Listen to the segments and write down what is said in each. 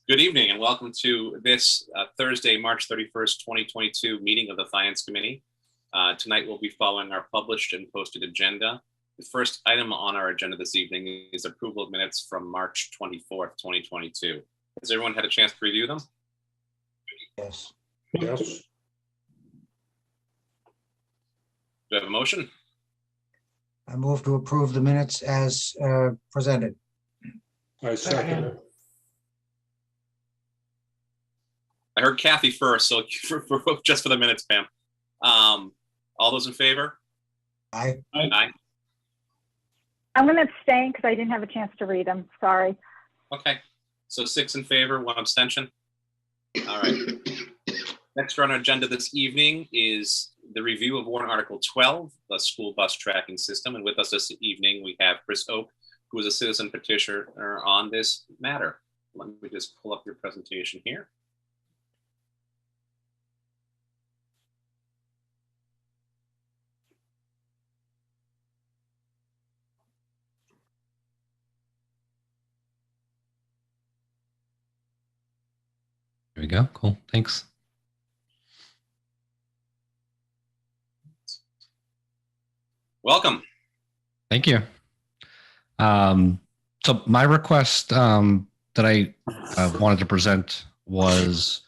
Good evening and welcome to this Thursday, March 31st, 2022 meeting of the Finance Committee. Tonight we'll be following our published and posted agenda. The first item on our agenda this evening is approval of minutes from March 24th, 2022. Has everyone had a chance to review them? Yes. Yes. Do I have a motion? I move to approve the minutes as presented. I second it. I heard Kathy first, so just for the minutes, Pam. All those in favor? Aye. Aye. I'm going to abstain because I didn't have a chance to read them. Sorry. Okay, so 6 in favor, 1 abstention. All right. Next on our agenda this evening is the review of warrant Article 12, the school bus tracking system. And with us this evening, we have Chris Oak, who is a citizen petitioner on this matter. Let me just pull up your presentation here. There we go. Cool. Thanks. Welcome. Thank you. So my request that I wanted to present was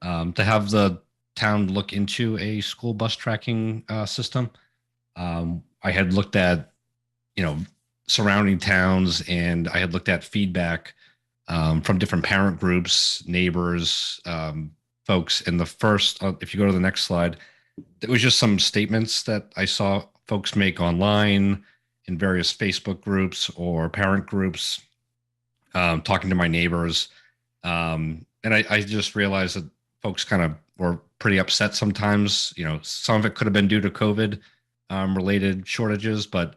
to have the town look into a school bus tracking system. I had looked at, surrounding towns, and I had looked at feedback from different parent groups, neighbors, folks. And the first, if you go to the next slide, there was just some statements that I saw folks make online in various Facebook groups or parent groups, talking to my neighbors. And I just realized that folks kind of were pretty upset sometimes. Some of it could have been due to COVID related shortages, but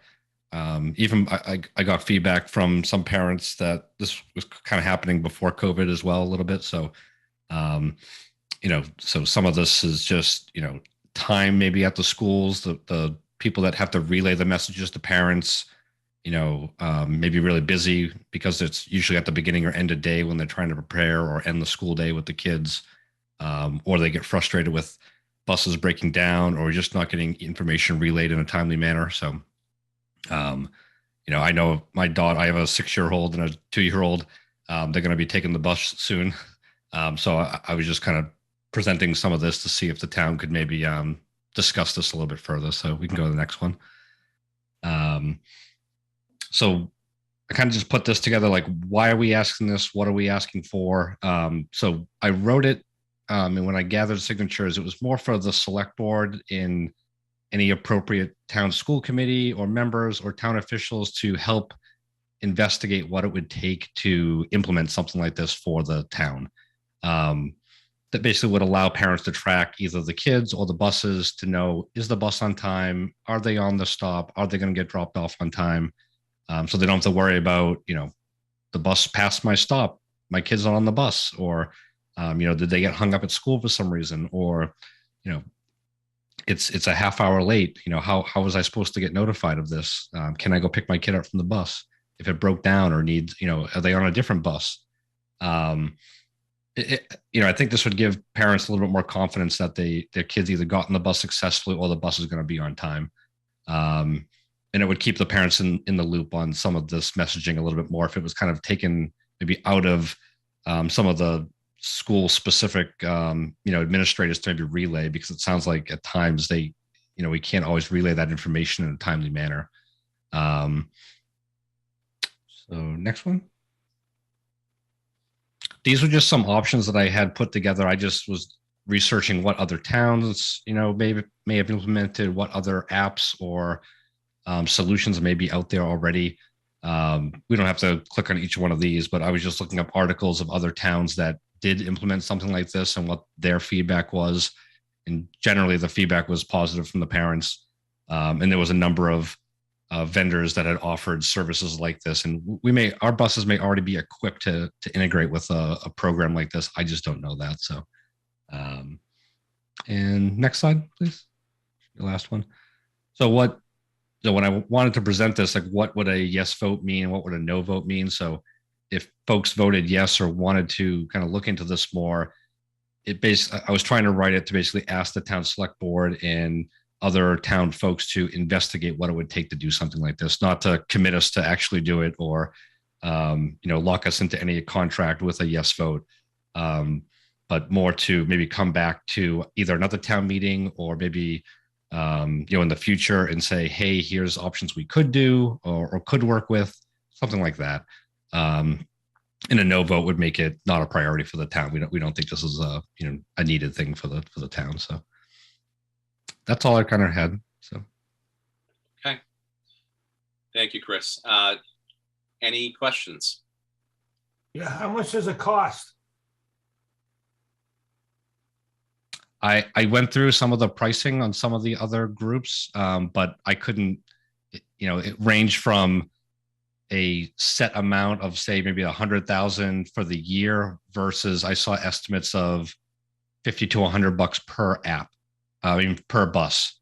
even I got feedback from some parents that this was kind of happening before COVID as well, a little bit. So, so some of this is just, time maybe at the schools, the people that have to relay the messages to parents, maybe really busy because it's usually at the beginning or end of day when they're trying to prepare or end the school day with the kids, or they get frustrated with buses breaking down or just not getting information relayed in a timely manner. So, I know my daughter, I have a 6-year-old and a 2-year-old. They're going to be taking the bus soon. So I was just kind of presenting some of this to see if the town could maybe discuss this a little bit further. So we can go to the next one. So I kind of just put this together, like, why are we asking this? What are we asking for? So I wrote it, and when I gathered signatures, it was more for the select board in any appropriate town school committee or members or town officials to help investigate what it would take to implement something like this for the town. That basically would allow parents to track either the kids or the buses to know, is the bus on time? Are they on the stop? Are they going to get dropped off on time? So they don't have to worry about, the bus passed my stop, my kids are on the bus, or, did they get hung up at school for some reason? Or, it's a half hour late. How was I supposed to get notified of this? Can I go pick my kid up from the bus if it broke down or needs, are they on a different bus? I think this would give parents a little bit more confidence that their kids either got on the bus successfully or the bus is going to be on time. And it would keep the parents in the loop on some of this messaging a little bit more if it was kind of taken maybe out of some of the school specific, administrators to maybe relay, because it sounds like at times they, we can't always relay that information in a timely manner. So next one. These were just some options that I had put together. I just was researching what other towns, may have implemented, what other apps or solutions may be out there already. We don't have to click on each one of these, but I was just looking up articles of other towns that did implement something like this and what their feedback was. And generally the feedback was positive from the parents. And there was a number of vendors that had offered services like this. And our buses may already be equipped to integrate with a program like this. I just don't know that. So, and next slide, please. The last one. So when I wanted to present this, like, what would a yes vote mean? What would a no vote mean? So if folks voted yes or wanted to kind of look into this more, I was trying to write it to basically ask the town select board and other town folks to investigate what it would take to do something like this, not to commit us to actually do it or, lock us into any contract with a yes vote. But more to maybe come back to either another town meeting or maybe, in the future and say, hey, here's options we could do or could work with, something like that. And a no vote would make it not a priority for the town. We don't think this is a needed thing for the town. So that's all I kind of had. So. Okay. Thank you, Chris. Any questions? Yeah, how much does it cost? I went through some of the pricing on some of the other groups, but I couldn't, it ranged from a set amount of say maybe 100,000 for the year versus I saw estimates of $50 to $100 per app, per bus.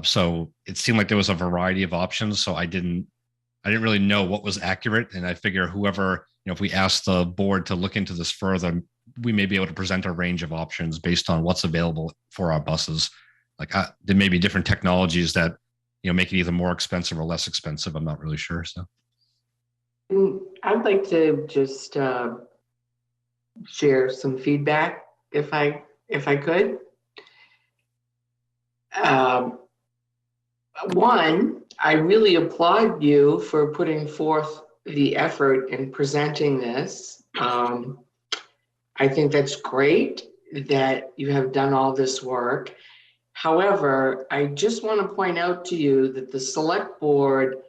So it seemed like there was a variety of options. So I didn't really know what was accurate. And I figure whoever, if we ask the board to look into this further, we may be able to present a range of options based on what's available for our buses. Like there may be different technologies that, make it either more expensive or less expensive. I'm not really sure. So. I'd like to just share some feedback if I could. One, I really applaud you for putting forth the effort in presenting this. I think that's great that you have done all this work. However, I just want to point out to you that the select board,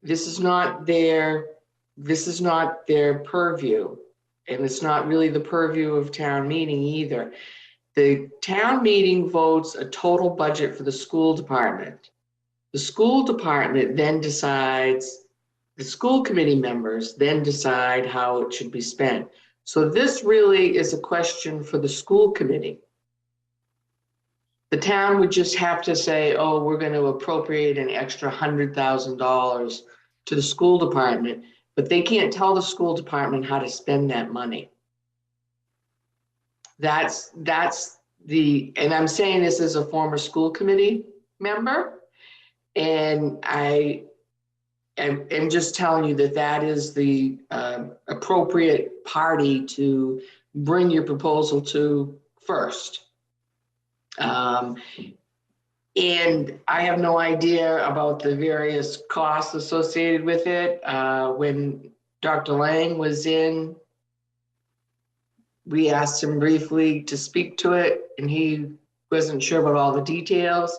this is not their purview, and it's not really the purview of town meeting either. The town meeting votes a total budget for the school department. The school department then decides, the school committee members then decide how it should be spent. So this really is a question for the school committee. The town would just have to say, oh, we're going to appropriate an extra $100,000 to the school department, but they can't tell the school department how to spend that money. And I'm saying this as a former school committee member, and I am just telling you that is the appropriate party to bring your proposal to first. And I have no idea about the various costs associated with it. When Dr. Lang was in, we asked him briefly to speak to it, and he wasn't sure about all the details.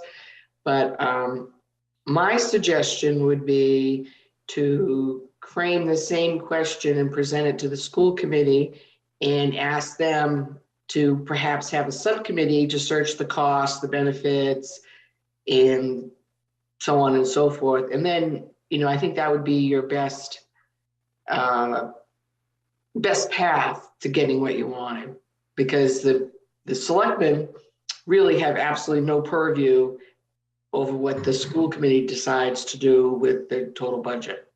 But my suggestion would be to frame the same question and present it to the school committee and ask them to perhaps have a subcommittee to search the costs, the benefits, and so on and so forth. And then, I think that would be your best path to getting what you wanted, because the selectmen really have absolutely no purview over what the school committee decides to do with the total budget.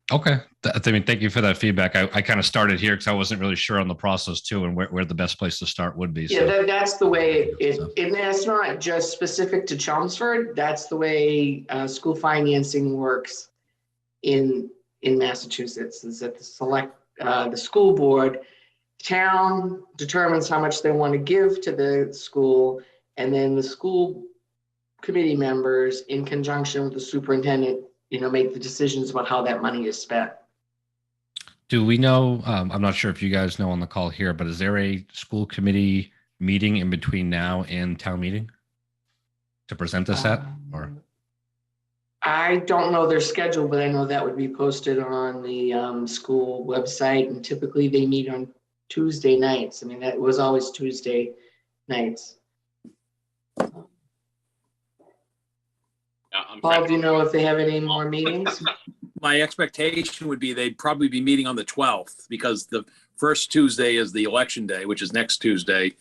Okay. Thank you for that feedback. I kind of started here because I wasn't really sure on the process too, and where the best place to start would be. Yeah, that's the way and that's not just specific to Chelmsford. That's the way school financing works in Massachusetts, is that the school board, town determines how much they want to give to the school, and then the school committee members, in conjunction with the superintendent, make the decisions about how that money is spent. Do we know, I'm not sure if you guys know on the call here, but is there a school committee meeting in between now and town meeting to present this at? Or I don't know their schedule, but I know that would be posted on the school website, and typically they meet on Tuesday nights. That was always Tuesday nights. Paul, do you know if they have any more meetings? My expectation would be they'd probably be meeting on the 12th, because the first Tuesday is the election day, which is next Tuesday.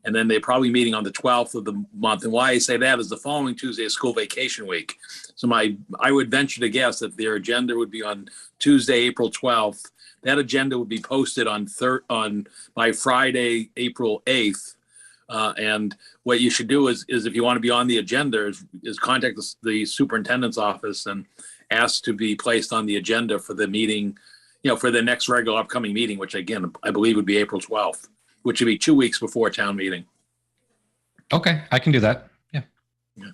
And then they're probably meeting on the 12th of the month. And why I say that is the following Tuesday is school vacation week. So I would venture to guess that their agenda would be on Tuesday, April 12th. That agenda would be posted by Friday, April 8th. And what you should do is if you want to be on the agenda is contact the superintendent's office and ask to be placed on the agenda for the meeting, for the next regular upcoming meeting, which again, I believe would be April 12th, which would be 2 weeks before town meeting. Okay, I can do that. Yeah. Okay.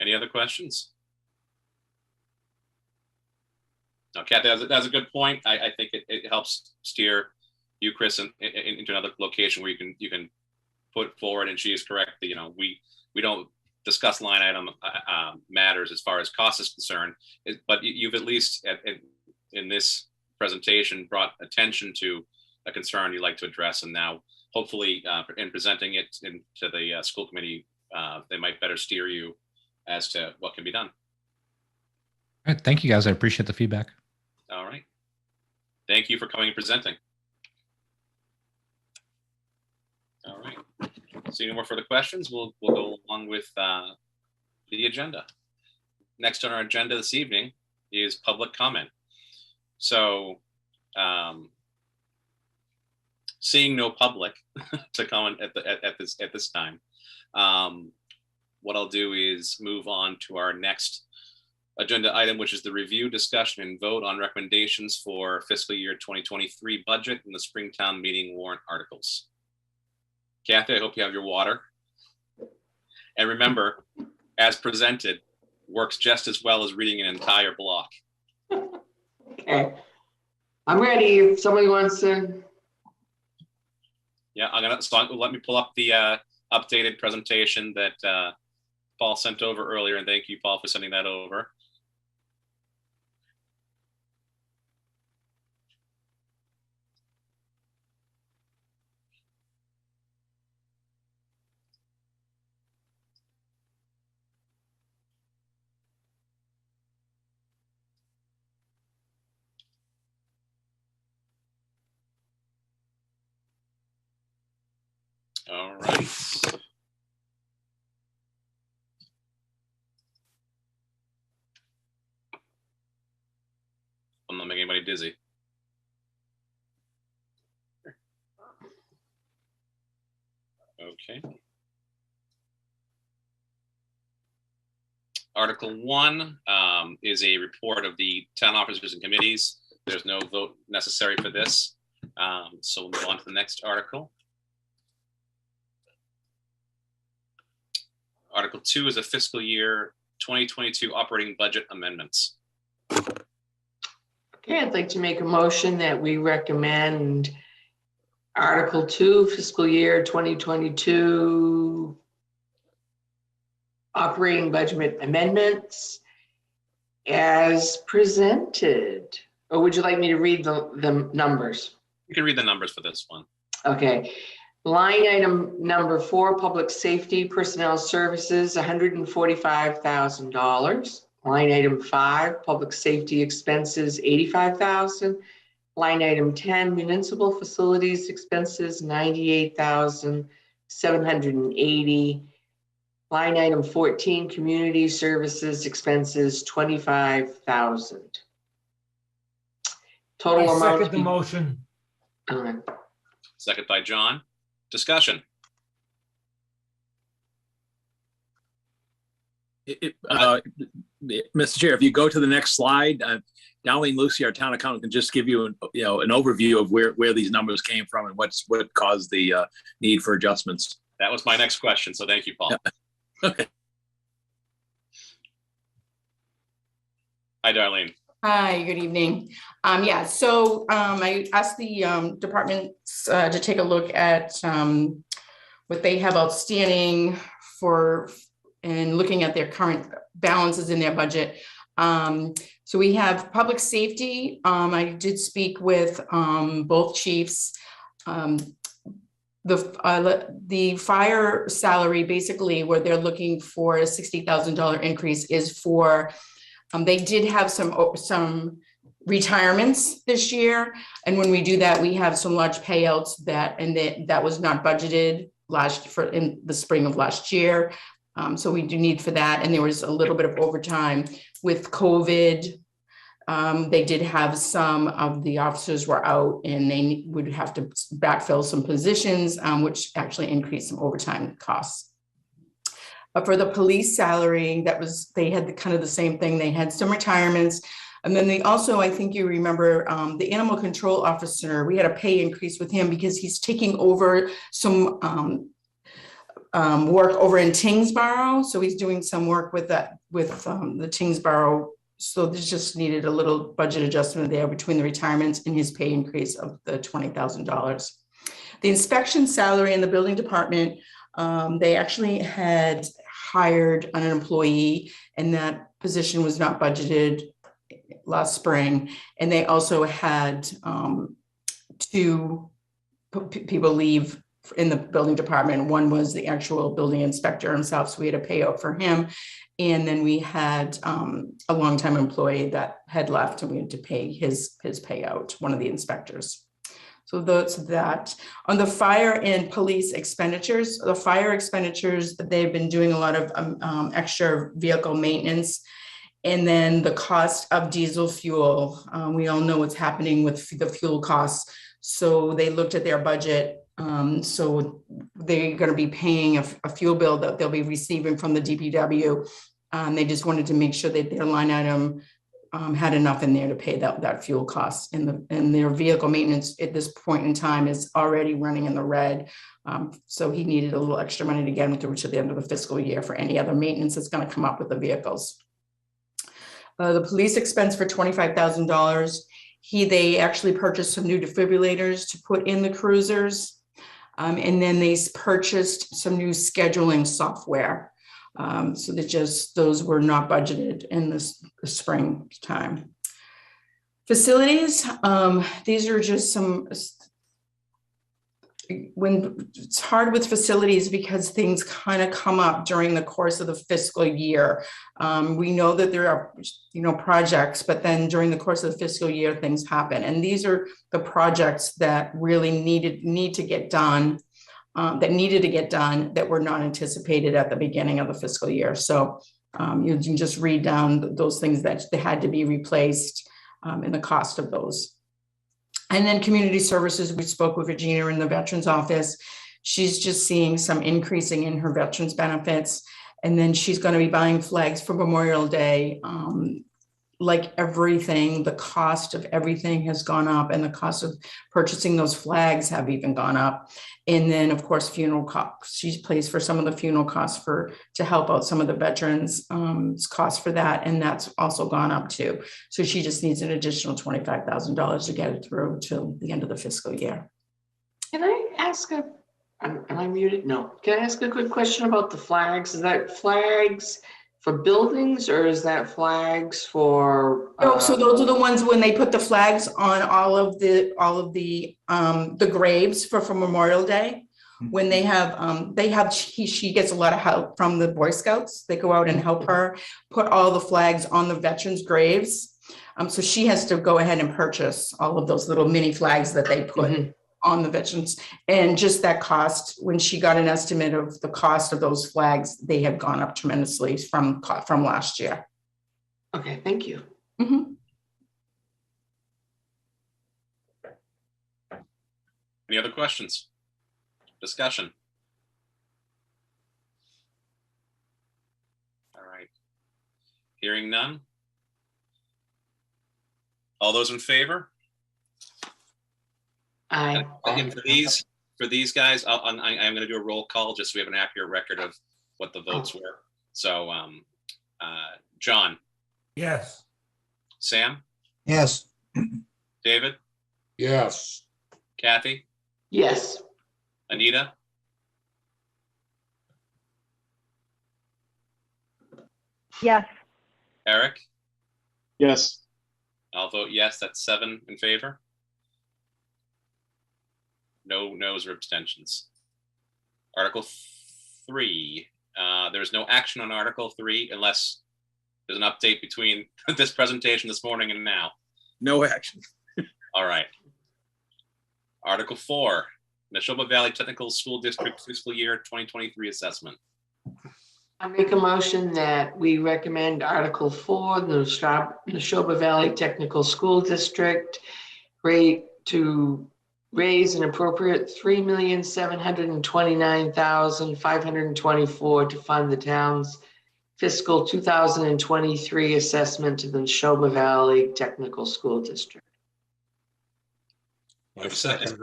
Any other questions? No, Kathy, that's a good point. I think it helps steer you, Chris, into another location where you can put forward, and she is correct. That, we don't discuss line item matters as far as cost is concerned, but you've at least in this presentation brought attention to a concern you'd like to address, and now hopefully in presenting it to the school committee, they might better steer you as to what can be done. All right, thank you guys. I appreciate the feedback. All right. Thank you for coming and presenting. All right. Seeing no more further questions, we'll go along with the agenda. Next on our agenda this evening is public comment. So, seeing no public to comment at this time, what I'll do is move on to our next agenda item, which is the review, discussion, and vote on recommendations for fiscal year 2023 budget and the Springtown meeting warrant articles. Kathy, I hope you have your water. And remember, as presented, works just as well as reading an entire block. Okay. I'm ready if somebody wants to. Yeah, let me pull up the updated presentation that Paul sent over earlier, and thank you, Paul, for sending that over. All right. I'm not making anybody dizzy. Okay. Article 1 is a report of the town officers and committees. There's no vote necessary for this. So we'll move on to the next article. Article 2 is a fiscal year 2022 operating budget amendments. Okay, I'd like to make a motion that we recommend Article 2, fiscal year 2022 operating budget amendments as presented. Or would you like me to read the numbers? You can read the numbers for this one. Okay. Line item number 4, public safety personnel services, $145,000. Line item 5, public safety expenses, $85,000. Line item 10, municipal facilities expenses, $98,780. Line item 14, community services expenses, $25,000. Total I amount. second the motion. Second by John. Discussion. Mr. Chair, if you go to the next slide, Darlene Lucy, our town accountant, can just give you an overview of where these numbers came from and what caused the need for adjustments. That was my next question, so thank you, Paul. Okay. Hi, Darlene. Hi, good evening. So I asked the departments to take a look at what they have outstanding and looking at their current balances in their budget. So we have public safety. I did speak with both chiefs. The fire salary, basically, where they're looking for a $60,000 increase is for. They did have some retirements this year. And when we do that, we have some large payouts that was not budgeted in the spring of last year. So we do need for that. And there was a little bit of overtime with COVID. They did have some of the officers were out and they would have to backfill some positions, which actually increased some overtime costs. For the police salary, they had kind of the same thing. They had some retirements. And then they also, I think you remember, the animal control officer, we had a pay increase with him because he's taking over some work over in Tingsboro. So he's doing some work with the Tingsboro. So this just needed a little budget adjustment there between the retirements and his pay increase of the $20,000. The inspection salary in the building department, they actually had hired an employee and that position was not budgeted last spring. And they also had 2 people leave in the building department. One was the actual building inspector himself, so we had a payout for him. And then we had a longtime employee that had left and we had to pay his payout, one of the inspectors. So that's that. On the fire and police expenditures, they've been doing a lot of extra vehicle maintenance. And then the cost of diesel fuel. We all know what's happening with the fuel costs. So they looked at their budget. So they're going to be paying a fuel bill that they'll be receiving from the DPW. They just wanted to make sure that their line item had enough in there to pay that fuel cost. And their vehicle maintenance at this point in time is already running in the red. So he needed a little extra money to get him through to the end of the fiscal year for any other maintenance that's going to come up with the vehicles. The police expense for $25,000. They actually purchased some new defibrillators to put in the cruisers. And then they purchased some new scheduling software. So those were not budgeted in the spring time. Facilities, these are just some, when it's hard with facilities because things kind of come up during the course of the fiscal year. We know that there are, projects, but then during the course of the fiscal year, things happen. And these are the projects that really needed to get done that were not anticipated at the beginning of the fiscal year. So you can just read down those things that they had to be replaced and the cost of those. And then community services, we spoke with Regina in the Veterans Office. She's just seeing some increasing in her veterans benefits. And then she's going to be buying flags for Memorial Day. Like everything, the cost of everything has gone up and the cost of purchasing those flags have even gone up. And then of course, funeral costs. She pays for some of the funeral costs to help out some of the veterans costs for that. And that's also gone up too. So she just needs an additional $25,000 to get it through till the end of the fiscal year. Can I ask am I muted? No. Can I ask a quick question about the flags? Is that flags for buildings or is that flags for? So those are the ones when they put the flags on all of the graves for Memorial Day. When she gets a lot of help from the Boy Scouts. They go out and help her put all the flags on the veterans' graves. So she has to go ahead and purchase all of those little mini flags that they put on the veterans. And just that cost, when she got an estimate of the cost of those flags, they have gone up tremendously from last year. Okay, thank you. Any other questions? Discussion? All right. Hearing none. All those in favor? Aye. And for these guys, I'm going to do a roll call just so we have an accurate record of what the votes were. So, John. Yes. Sam. Yes. David. Yes. Kathy. Yes. Anita. Yes. Eric. Yes. I'll vote yes. That's 7 in favor. No no's or abstentions. Article 3. There's no action on Article 3 unless there's an update between this presentation this morning and now. No action. All right. Article 4, Neshoba Valley Technical School District Fiscal Year 2023 Assessment. I make a motion that we recommend Article 4, the Neshoba Valley Technical School District rate to raise an appropriate $3,729,524 to fund the town's fiscal 2023 assessment to the Neshoba Valley Technical School District. I second.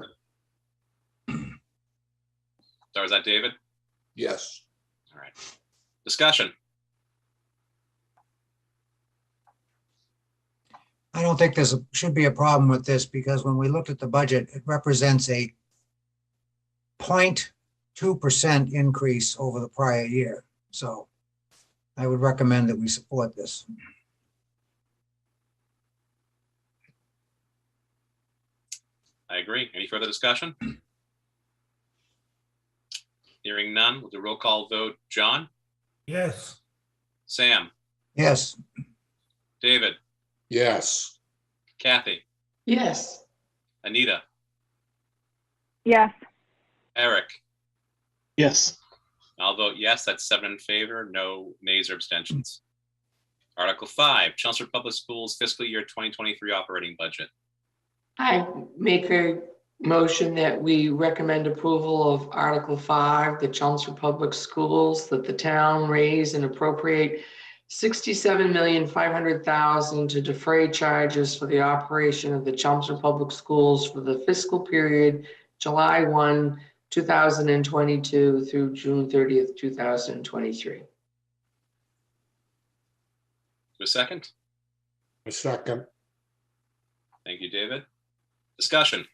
Sorry, is that David? Yes. All right. Discussion. I don't think should be a problem with this because when we looked at the budget, it represents a 0.2% increase over the prior year. So I would recommend that we support this. I agree. Any further discussion? Hearing none, we'll do roll call vote. John? Yes. Sam? Yes, David? Yes. Kathy? Yes. Anita? yes, Eric? Yes. I'll vote yes. That's 7 in favor, no nays or abstentions. Article 5, Chelmsford Public Schools Fiscal Year 2023 Operating Budget. I make a motion that we recommend approval of Article 5, the Chelmsford Public Schools, that the town raise and appropriate $67,500,000 to defray charges for the operation of the Chelmsford Public Schools for the fiscal period July 1, 2022 through June 30th, 2023. A second? I second. Thank you, David. Discussion.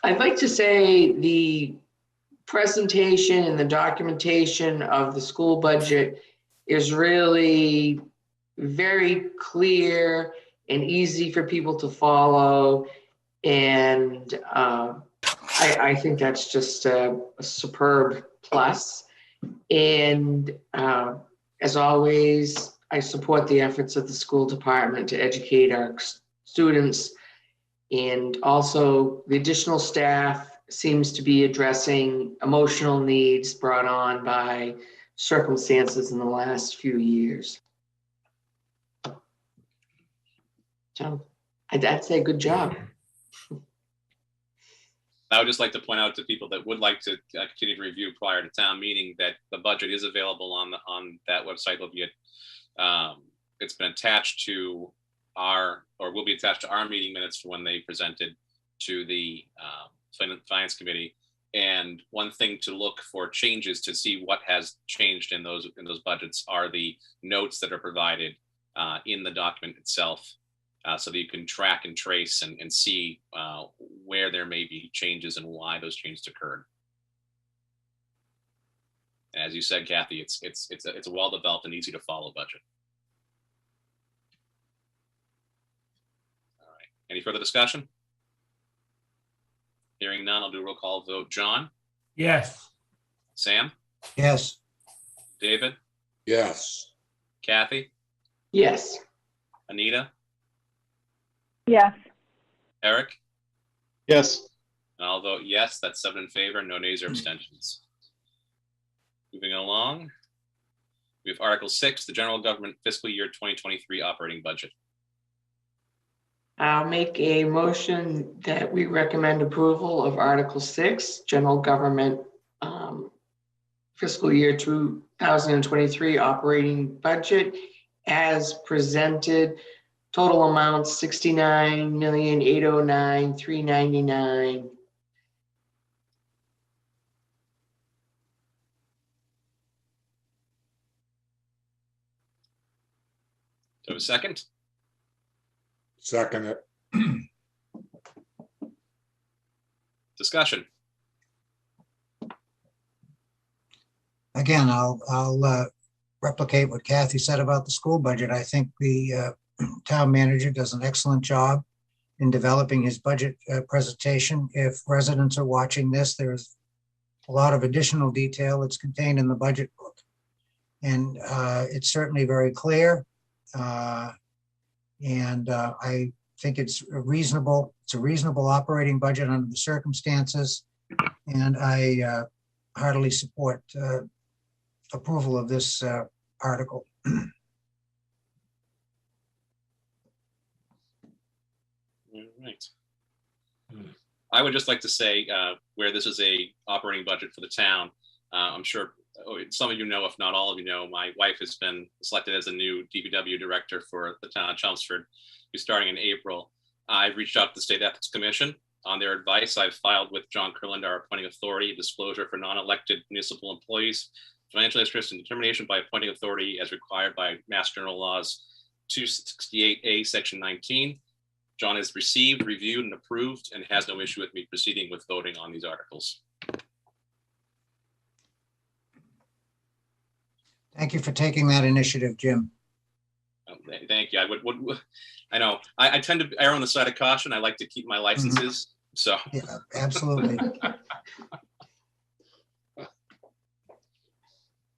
I'd like to say the presentation and the documentation of the school budget is really very clear and easy for people to follow. And I think that's just a superb plus. And as always, I support the efforts of the school department to educate our students. And also the additional staff seems to be addressing emotional needs brought on by circumstances in the last few years. So I'd say good job. I would just like to point out to people that would like to continue to review prior to town meeting that the budget is available on that website. It's been attached to will be attached to our meeting minutes for when they presented to the Finance Committee. And one thing to look for changes to see what has changed in those budgets are the notes that are provided in the document itself, so that you can track and trace and see where there may be changes and why those changes occurred. As you said, Kathy, it's a well-developed and easy to follow budget. All right. Any further discussion? Hearing none, I'll do a roll call vote. John? Yes. Sam? yes, David? Yes. Kathy? Yes. Anita? yes, Eric? Yes. And I'll vote yes. That's 7 in favor, no nays or abstentions. Moving along, we have Article 6, the General Government Fiscal Year 2023 Operating Budget. I'll make a motion that we recommend approval of Article 6, General Government Fiscal Year 2023 Operating Budget as presented. Total amount $69,809,399. Do you have a second? Second it. Discussion. again, I'll replicate what Kathy said about the school budget. I think the town manager does an excellent job in developing his budget presentation. If residents are watching this, there's a lot of additional detail that's contained in the budget book. And it's certainly very clear. And I think it's a reasonable operating budget under the circumstances. And I heartily support approval of this article. All right. I would just like to say, where this is a operating budget for the town, I'm sure some of you know, if not all of you know, my wife has been selected as a new DPW director for the town of Chelmsford, who's starting in April. I've reached out to the State Ethics Commission. On their advice, I've filed with John Curland, our appointing authority, disclosure for non-elected municipal employees, financial interest and determination by appointing authority as required by Mass General Laws 268A, Section 19. John has received, reviewed, and approved, and has no issue with me proceeding with voting on these articles. Thank you for taking that initiative, Jim. Thank you. I know I tend to err on the side of caution. I like to keep my licenses. So Yeah, absolutely.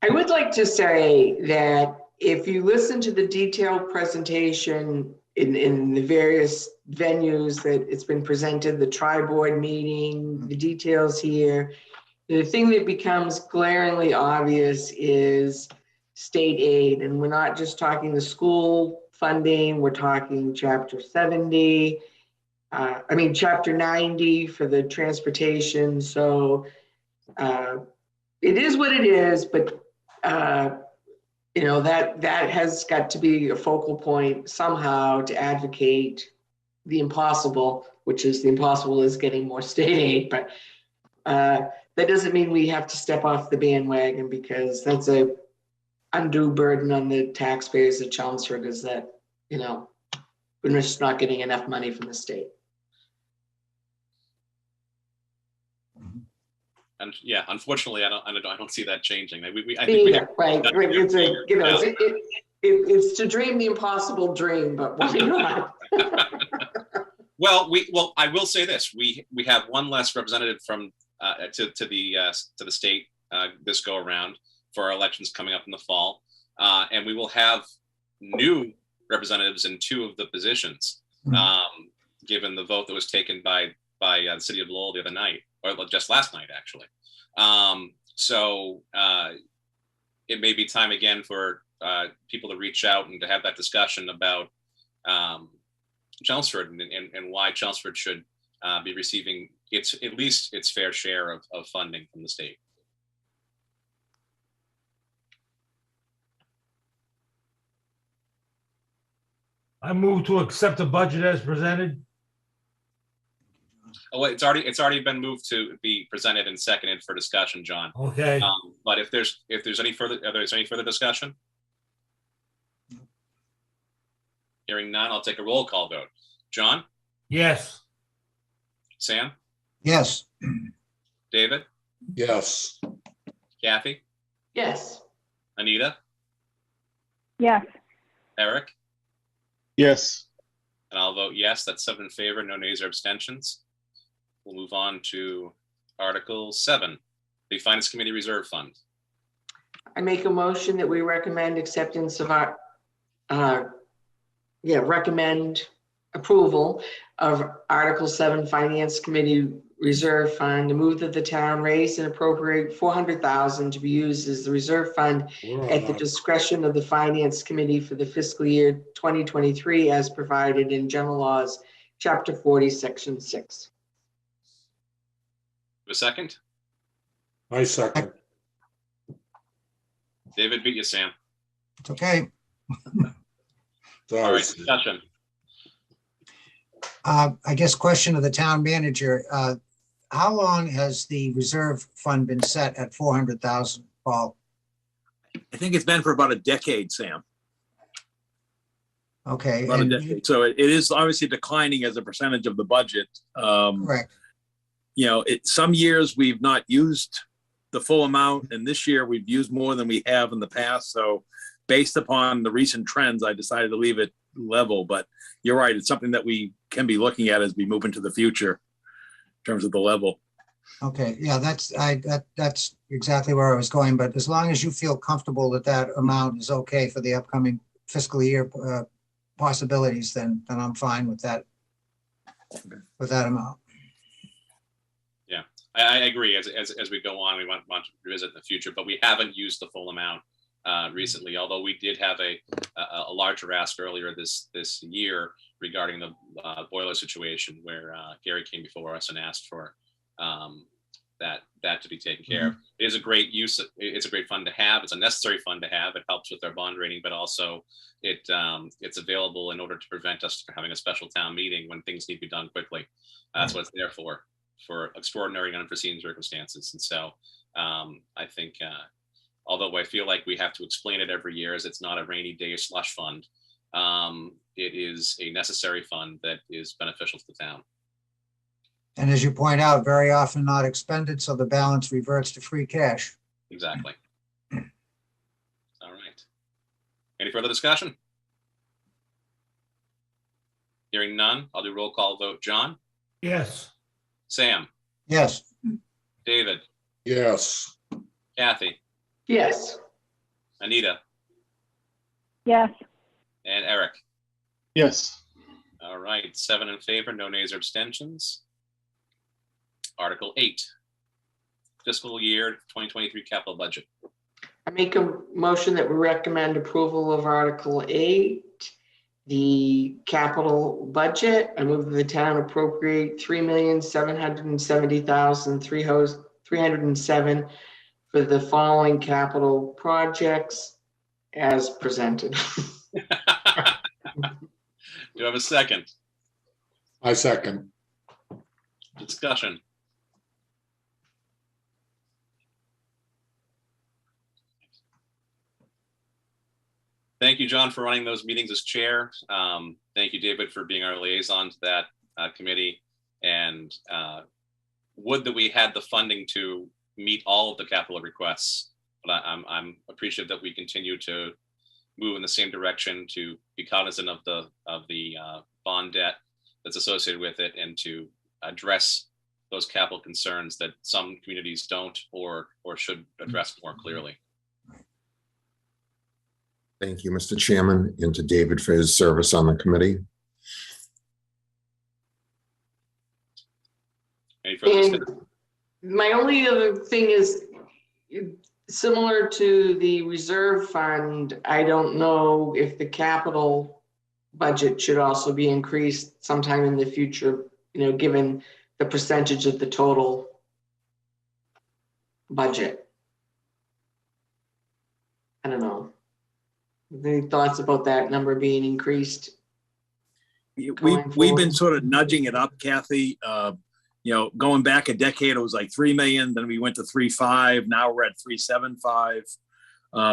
I would like to say that if you listen to the detailed presentation in the various venues that it's been presented, the tri-board meeting, the details here, the thing that becomes glaringly obvious is state aid. And we're not just talking the school funding, we're talking Chapter 70, Chapter 90 for the transportation. So it is what it is, but that has got to be a focal point somehow to advocate the impossible, which is the impossible is getting more state aid. But that doesn't mean we have to step off the bandwagon, because that's a undue burden on the taxpayers of Chelmsford, is that, we're just not getting enough money from the state. And yeah, unfortunately, I don't see that changing. I think we Right. It's to dream the impossible dream, but why not? Well, I will say this: we have one less representative from to the state this go around for our elections coming up in the fall, and we will have new representatives in 2 of the positions, given the vote that was taken by the city of Lowell the other night, or just last night, actually. So it may be time again for people to reach out and to have that discussion about Chelmsford and why Chelmsford should be receiving at least its fair share of funding from the state. I move to accept the budget as presented. Oh, it's already been moved to be presented and seconded for discussion, John. Okay. But if there's any further discussion? Hearing none, I'll take a roll call vote. John? Yes. Sam? Yes. David? Yes. Kathy? Yes. Anita? Yes. Eric? Yes. And I'll vote yes. That's 7 in favor, no nays or abstentions. We'll move on to Article 7, the Finance Committee Reserve Fund. I make a motion that we recommend acceptance of our, recommend approval of Article 7 Finance Committee Reserve Fund, to move that the town raise and appropriate $400,000 to be used as the reserve fund at the discretion of the Finance Committee for the fiscal year 2023 as provided in General Laws, Chapter 40, Section 6. A second? I second. David beat you, Sam. It's okay. All Sorry. right, discussion. I guess question of the town manager. How long has the reserve fund been set at 400,000, Paul? I think it's been for about a decade, Sam. Okay. About a and decade. So it is obviously declining as a percentage of the budget. Correct. Some years we've not used the full amount, and this year we've used more than we have in the past. So based upon the recent trends, I decided to leave it level. But you're right, it's something that we can be looking at as we move into the future in terms of the level. Okay, yeah, that's exactly where I was going, but as long as you feel comfortable that that amount is okay for the upcoming fiscal year possibilities, then I'm fine with that amount. I agree. As we go on, we want to revisit in the future, but we haven't used the full amount recently. Although we did have a larger ask earlier this year regarding the boiler situation, where Gary came before us and asked for that to be taken care of. It is a great use. It's a great fund to have. It's a necessary fund to have. It helps with our bond rating, but also it's available in order to prevent us from having a special town meeting when things need to be done quickly. That's what it's there for extraordinary and unforeseen circumstances. And so I think, although I feel like we have to explain it every year as it's not a rainy day slush fund, it is a necessary fund that is beneficial to the town. And as you point out, very often not expended, so the balance reverts to free cash. Exactly. All right. Any further discussion? Hearing none, I'll do roll call vote. John? Yes. Sam? Yes, David? Yes. Kathy? Yes. Anita? yes, And Eric? Yes. All right, 7 in favor, no nays or abstentions. Article 8, fiscal year 2023 capital budget. I make a motion that we recommend approval of Article 8, the capital budget. I move that the town appropriate $3,770,307 for the following capital projects as presented. Do I have a second? I second. Discussion. Thank you, John, for running those meetings as chair. Thank you, David, for being our liaison to that committee. And would that we had the funding to meet all of the capital requests. But I'm appreciative that we continue to move in the same direction, to be cognizant of the bond debt that's associated with it, and to address those capital concerns that some communities don't or should address more clearly. Thank you, Mr. Chairman, and to David for his service on the committee. Any further And discussion? my only other thing is, similar to the reserve fund, I don't know if the capital budget should also be increased sometime in the future, given the percentage of the total budget. I don't know. Any thoughts about that number being increased? We've been sort of nudging it up, Kathy. Going back a decade, it was like 3 million. Then we went to 3.5. Now we're at 3.75.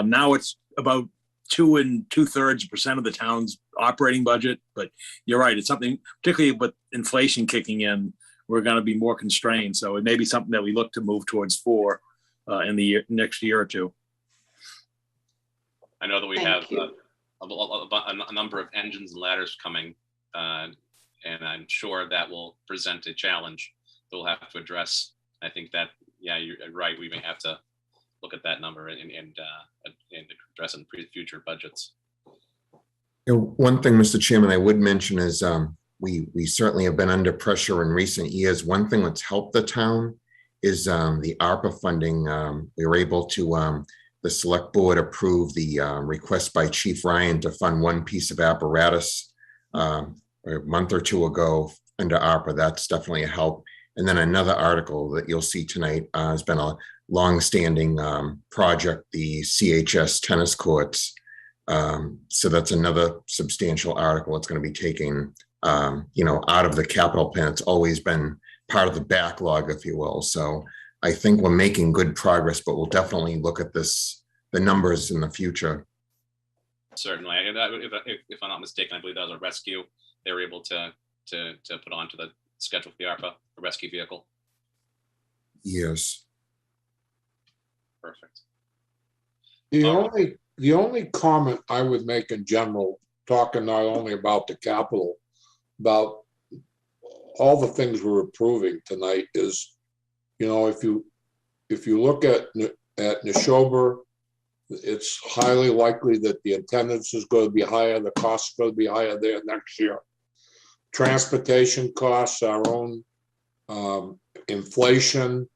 Now it's about 2 2/3% of the town's operating budget. But you're right. It's something, particularly with inflation kicking in, we're going to be more constrained. So it may be something that we look to move towards 4 in the next year or two. I know that we Thank have you. a number of engines and ladders coming, and I'm sure that will present a challenge that we'll have to address. I think that, yeah, you're right. We may have to look at that number and address it in future budgets. One thing, Mr. Chairman, I would mention is we certainly have been under pressure in recent years. One thing that's helped the town is the ARPA funding. We were able to, the select board approved the request by Chief Ryan to fund one piece of apparatus a month or two ago under ARPA. That's definitely a help. And then another article that you'll see tonight has been a long-standing project, the Chs Tennis Courts. So that's another substantial article. It's going to be taking, out of the capital plan. It's always been part of the backlog, if you will. So I think we're making good progress, but we'll definitely look at the numbers in the future. Certainly, if I'm not mistaken, I believe that was a rescue. They were able to put onto the schedule for the ARPA, a rescue vehicle. Yes. Perfect. The only comment I would make in general, talking not only about the capital, about all the things we're approving tonight, is if you look at Neshoba, it's highly likely that the attendance is going to be higher, the cost is going to be higher there next year. Transportation costs, our own inflation.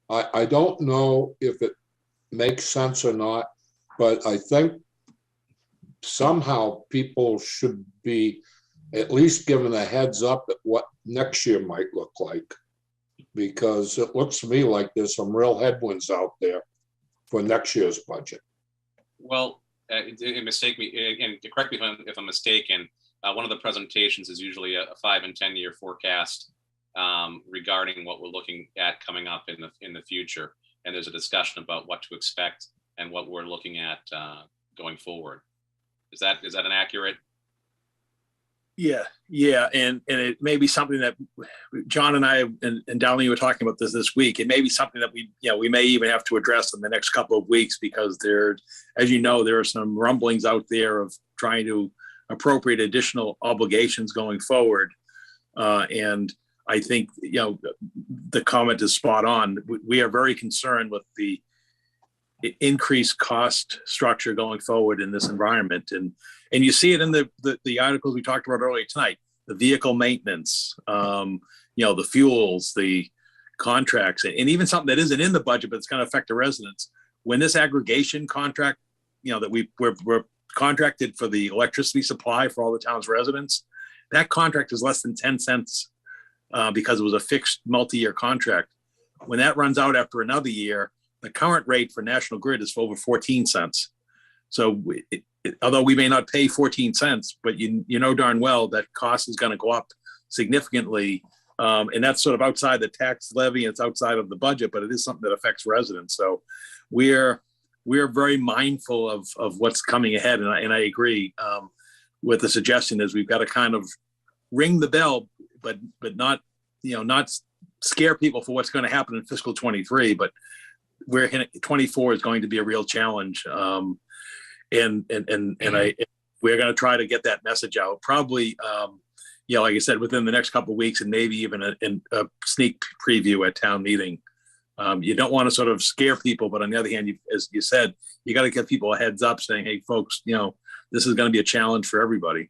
I don't know if it makes sense or not, but I think somehow people should be at least given a heads up at what next year might look like. Because it looks to me like there's some real headwinds out there for next year's budget. Well, mistake me, and correct me if I'm mistaken, one of the presentations is usually a 5 and 10 year forecast regarding what we're looking at coming up in the future. And there's a discussion about what to expect and what we're looking at going forward. Is that an accurate? Yeah, and it may be something that John and I and Downey were talking about this week. It may be something that we may even have to address in the next couple of weeks, because as you know, there are some rumblings out there of trying to appropriate additional obligations going forward. And I think, the comment is spot on. We are very concerned with the increased cost structure going forward in this environment. And you see it in the articles we talked about earlier tonight, the vehicle maintenance, the fuels, the contracts, and even something that isn't in the budget, but it's going to affect the residents. When this aggregation contract, that we're contracted for the electricity supply for all the town's residents, that contract is less than 10 cents because it was a fixed multi-year contract. When that runs out after another year, the current rate for National Grid is for over 14 cents. So although we may not pay 14 cents, but you know darn well that cost is going to go up significantly. And that's sort of outside the tax levy. It's outside of the budget, but it is something that affects residents. So we're very mindful of what's coming ahead. And I agree with the suggestion is we've got to kind of ring the bell, but not scare people for what's going to happen in fiscal 23, but we're 24 is going to be a real challenge. And we're going to try to get that message out probably, like I said, within the next couple of weeks, and maybe even a sneak preview at town meeting. You don't want to sort of scare people, but on the other hand, as you said, you got to give people a heads up saying, hey folks, this is going to be a challenge for everybody,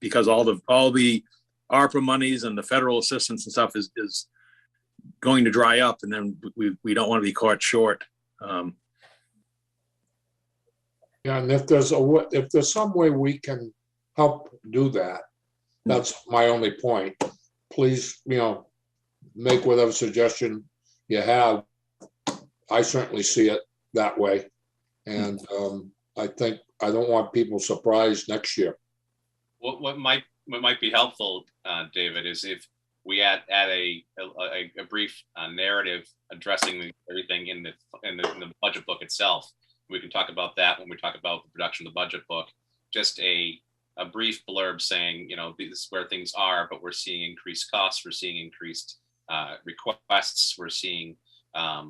because all the ARPA monies and the federal assistance and stuff is going to dry up, and then we don't want to be caught short. Yeah, and if there's some way we can help do that, that's my only point. Please, make whatever suggestion you have. I certainly see it that way, and I think I don't want people surprised next year. What might be helpful, David, is if we add a brief narrative addressing everything in the budget book itself. We can talk about that when we talk about the production of the budget book. Just a brief blurb saying, this is where things are, but we're seeing increased costs, we're seeing increased requests, we're seeing a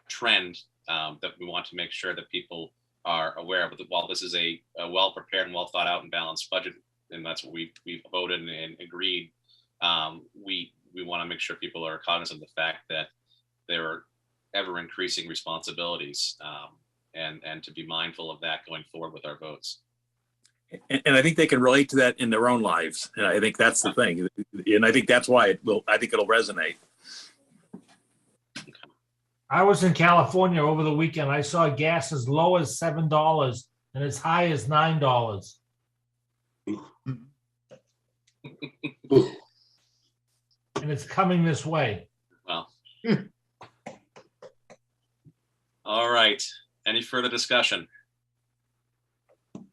trend that we want to make sure that people are aware of. While this is a well-prepared and well thought out and balanced budget, and that's what we've voted and agreed, we want to make sure people are cognizant of the fact that there are ever increasing responsibilities, and to be mindful of that going forward with our votes. And I think they can relate to that in their own lives. And I think that's the thing. And I think that's why it'll resonate. I was in California over the weekend. I saw gas as low as $7 and as high as $9. And it's coming this way. Well, all right. Any further discussion? All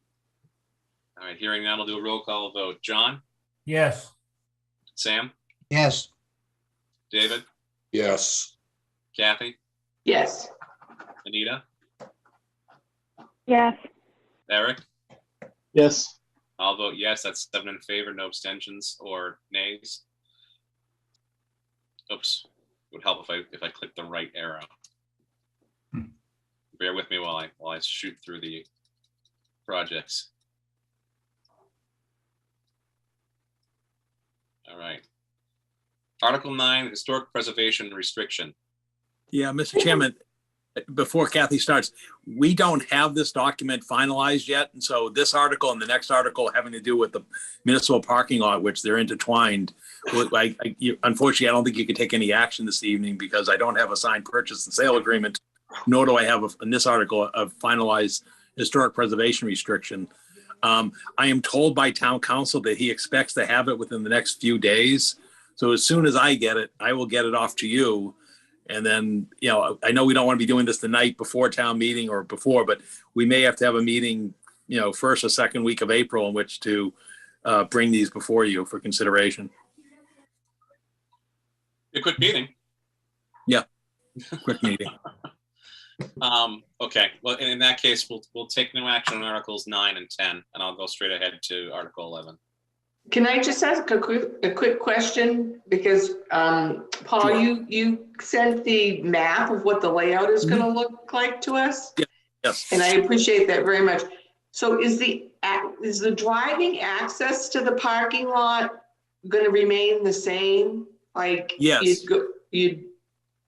right, hearing none, I'll do a roll call vote. John? Yes. Sam? Yes. David? Yes. Kathy? Yes. Anita? Yes. Eric? Yes. I'll vote yes. That's 7 in favor, no abstentions or nays. Oops, it would help if I click the right arrow. Bear with me while I shoot through the projects. All right. Article 9, Historic Preservation Restriction. Yeah, Mr. Chairman, before Kathy starts, we don't have this document finalized yet. And so this article and the next article having to do with the municipal parking lot, which they're intertwined. Unfortunately, I don't think you can take any action this evening because I don't have a signed purchase and sale agreement, nor do I have in this article a finalized historic preservation restriction. I am told by town council that he expects to have it within the next few days. So as soon as I get it, I will get it off to you. And then, I know we don't want to be doing this the night before town meeting or before, but we may have to have a meeting, first or second week of April in which to bring these before you for consideration. A quick meeting. Yeah, quick meeting. Okay, well, in that case, we'll take no action on Articles 9 and 10, and I'll go straight ahead to Article 11. Can I just ask a quick question? Because Paul, Sure. you sent the map of what the layout is going to look like to us. Yeah. Yes. And I appreciate that very much. So is the driving access to the parking lot going to remain the same? Like Yes.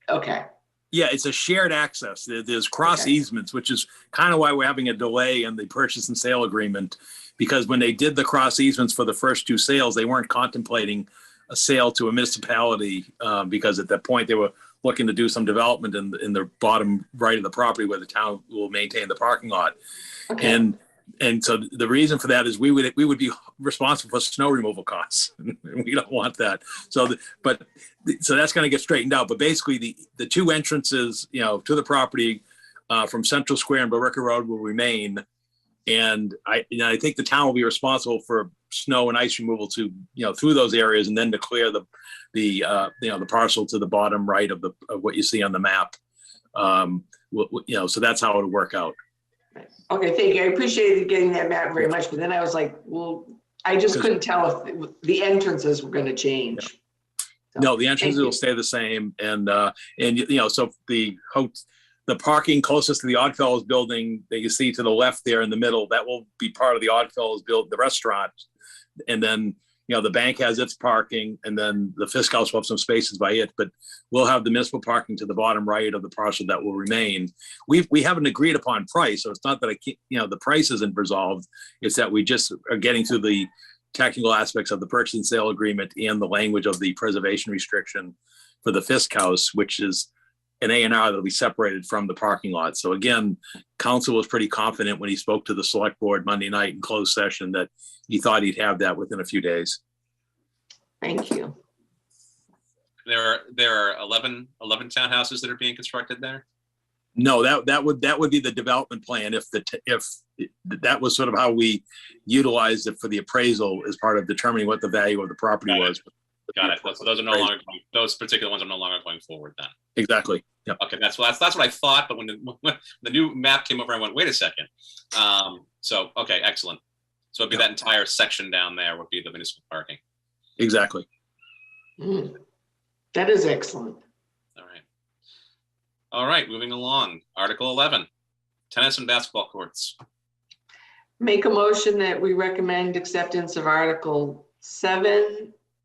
Okay. Yeah, it's a shared access. There's cross Okay. easements, which is kind of why we're having a delay in the purchase and sale agreement. Because when they did the cross easements for the first two sales, they weren't contemplating a sale to a municipality because at that point they were looking to do some development in the bottom right of the property where the town will maintain the parking lot. Okay. And so the reason for that is we would be responsible for snow removal costs. We don't want that. So that's going to get straightened out. But basically the two entrances, to the property from Central Square and Billerica Road will remain. And I think the town will be responsible for snow and ice removal to, through those areas and then to clear the parcel to the bottom right of what you see on the map. So that's how it'll work out. Okay, thank you. I appreciated getting that map very much, but then I was like, well, I just couldn't tell if the entrances were going to change. So, No, the entrances thank you. will stay the same. And so the parking closest to the Oddfellows building that you see to the left there in the middle, that will be part of the Oddfellows the restaurant. And then, the bank has its parking and then the Fiscal will have some spaces by it, but we'll have the municipal parking to the bottom right of the parcel that will remain. We haven't agreed upon price. So it's not that the price isn't resolved. It's that we just are getting through the technical aspects of the purchase and sale agreement and the language of the preservation restriction for the Fisk House, which is an A&R that'll be separated from the parking lot. So again, council was pretty confident when he spoke to the select board Monday night in closed session that he thought he'd have that within a few days. Thank you. There are 11 townhouses that are being constructed there. No, that would be the development plan if that was sort of how we utilized it for the appraisal as part of determining what the value of the property was. Got it. So those are no longer those particular ones are no longer going forward then. Exactly. Yep. Okay, that's what I thought. But when the new map came over, I went, wait a second. Okay, excellent. So it'd be that entire section down there would be the municipal parking. Exactly. That is excellent. All right, moving along. Article 11, tennis and basketball courts. Make a motion that we recommend acceptance of Article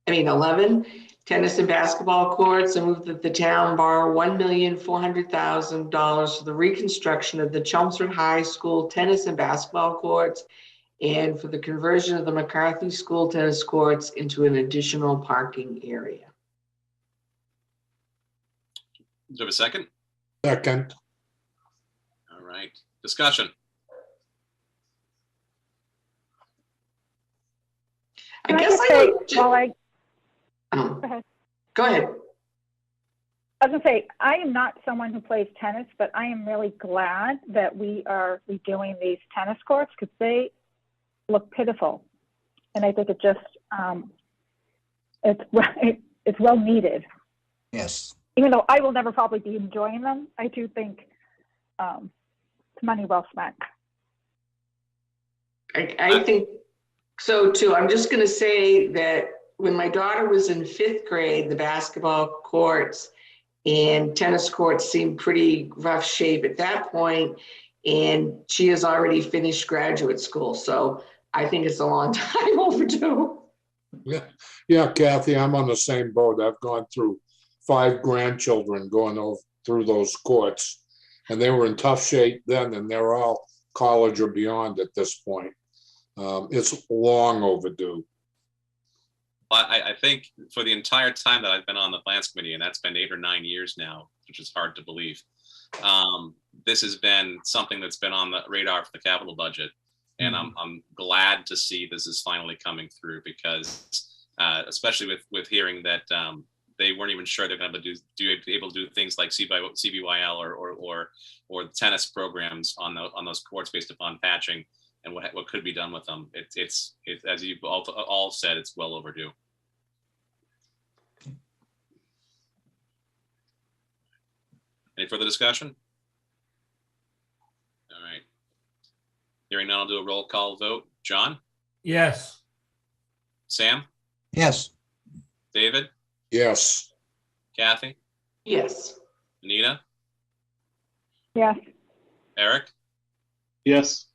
11, tennis and basketball courts, and move that the town borrow $1,400,000 for the reconstruction of the Chelmsford High School tennis and basketball courts and for the conversion of the McCarthy School tennis courts into an additional parking area. Do you have a second? Second. All right, discussion. I guess I would Go ahead. Go ahead. I was gonna say, I am not someone who plays tennis, but I am really glad that we are redoing these tennis courts because they look pitiful. And I think it just, it's well needed. Yes. Even though I will never probably be enjoying them, I do think it's money well spent. I think so too. I'm just going to say that when my daughter was in 5th grade, the basketball courts and tennis courts seemed pretty rough shape at that point, and she has already finished graduate school. So I think it's a long time overdue. Yeah, Kathy, I'm on the same boat. I've gone through 5 grandchildren going over through those courts. And they were in tough shape then, and they're all college or beyond at this point. It's long overdue. I think for the entire time that I've been on the Finance Committee, and that's been 8 or 9 years now, which is hard to believe, this has been something that's been on the radar for the capital budget. And I'm glad to see this is finally coming through, because especially with hearing that they weren't even sure they're going to be able to do things like CBYL or tennis programs on those courts based upon patching and what could be done with them. It's as you've all said, it's well overdue. Any further discussion? All right. Hearing none, I'll do a roll call vote. John? Yes. Sam? Yes. David? Yes. Kathy? Yes. Anita? Yes. Eric? Yes.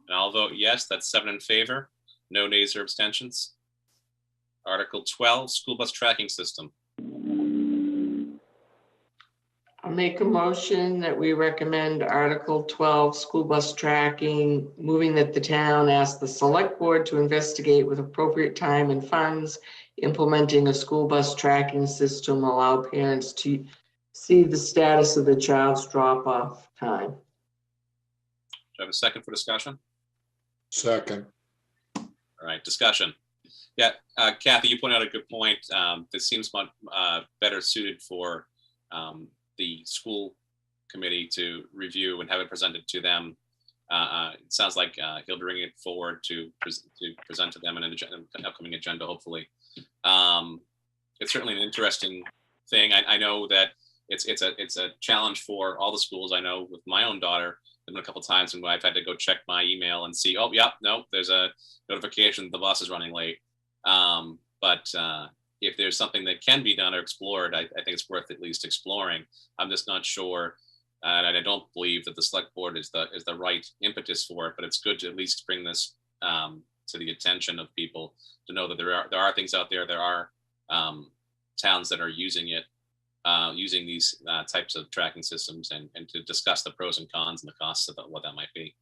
And I'll vote yes. That's 7 in favor. No nays or abstentions. Article 12, school bus tracking system. I'll make a motion that we recommend Article 12, school bus tracking, moving that the town ask the select board to investigate with appropriate time and funds, implementing a school bus tracking system, allow parents to see the status of the child's drop-off time. Do I have a second for discussion? Second. All right, discussion. Yeah, Kathy, you pointed out a good point. This seems much better suited for the school committee to review and have it presented to them. It sounds like he'll bring it forward to present to them in an upcoming agenda, hopefully. It's certainly an interesting thing. I know that it's a challenge for all the schools. I know with my own daughter, there's been a couple times when I've had to go check my email and see, oh, yeah, no, there's a notification the bus is running late. But if there's something that can be done or explored, I think it's worth at least exploring. I'm just not sure, and I don't believe that the select board is the right impetus for it. But it's good to at least bring this to the attention of people to know that there are things out there. There are towns that are using it, using these types of tracking systems, and to discuss the pros and cons and the costs of what that might be.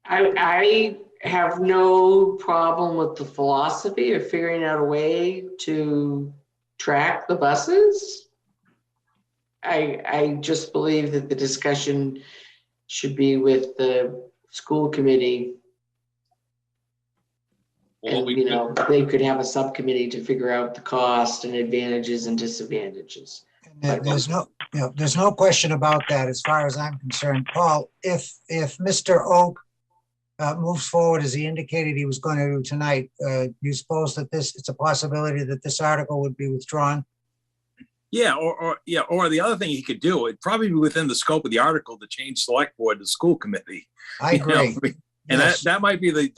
I have no problem with the philosophy of figuring out a way to track the buses. I just believe that the discussion should be with the school committee. Well, And, they could have a subcommittee to figure out the cost and advantages and disadvantages. There's no question about that as far as I'm concerned. Paul, if Mr. Oak moves forward as he indicated he was going to do tonight, you suppose that it's a possibility that this article would be withdrawn? Yeah, or the other thing he could do, it'd probably be within the scope of the article to change select board to school committee. I agree. And Yes. that might be the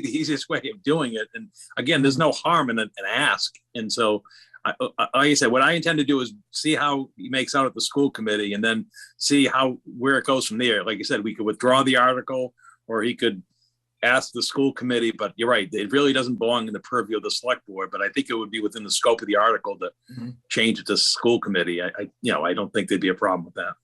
easiest way of doing it. And again, there's no harm in an ask. And so, like I said, what I intend to do is see how he makes out at the school committee, and then see where it goes from there. Like I said, we could withdraw the article, or he could ask the school committee. But you're right, it really doesn't belong in the purview of the select board. But I think it would be within the scope of the article to change it to school committee. I don't think there'd be a problem with that.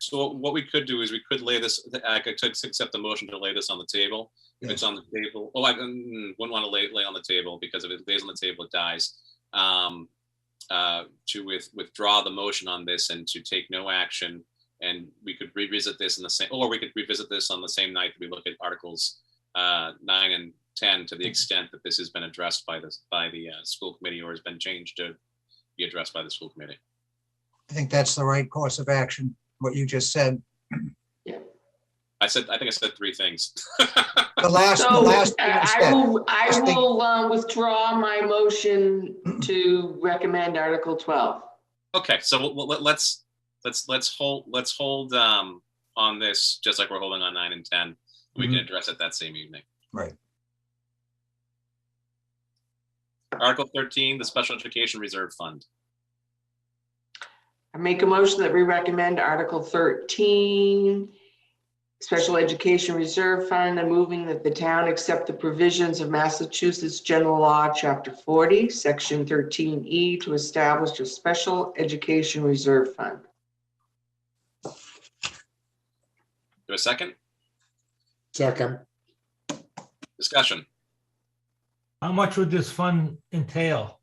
So what we could do is we could lay this, I could accept the motion to lay this on the table. If it's on the table, I wouldn't want to lay on the table, because if it lays on the table, it dies. To withdraw the motion on this and to take no action, and we could revisit this on the same night that we look at Articles 9 and 10, to the extent that this has been addressed by the school committee, or has been changed to be addressed by the school committee. I think that's the right course of action, what you just said. I think I said 3 things. The last I will withdraw my motion to recommend Article 12. Okay, so let's hold on this, just like we're holding on 9 and 10. We can address it that same evening. Right. Article 13, the Special Education Reserve Fund. I make a motion that we recommend Article 13, Special Education Reserve Fund, I'm moving that the town accept the provisions of Massachusetts General Law, Chapter 40, Section 13E, to establish a Special Education Reserve Fund. Do a second? Second. Discussion. How much would this fund entail?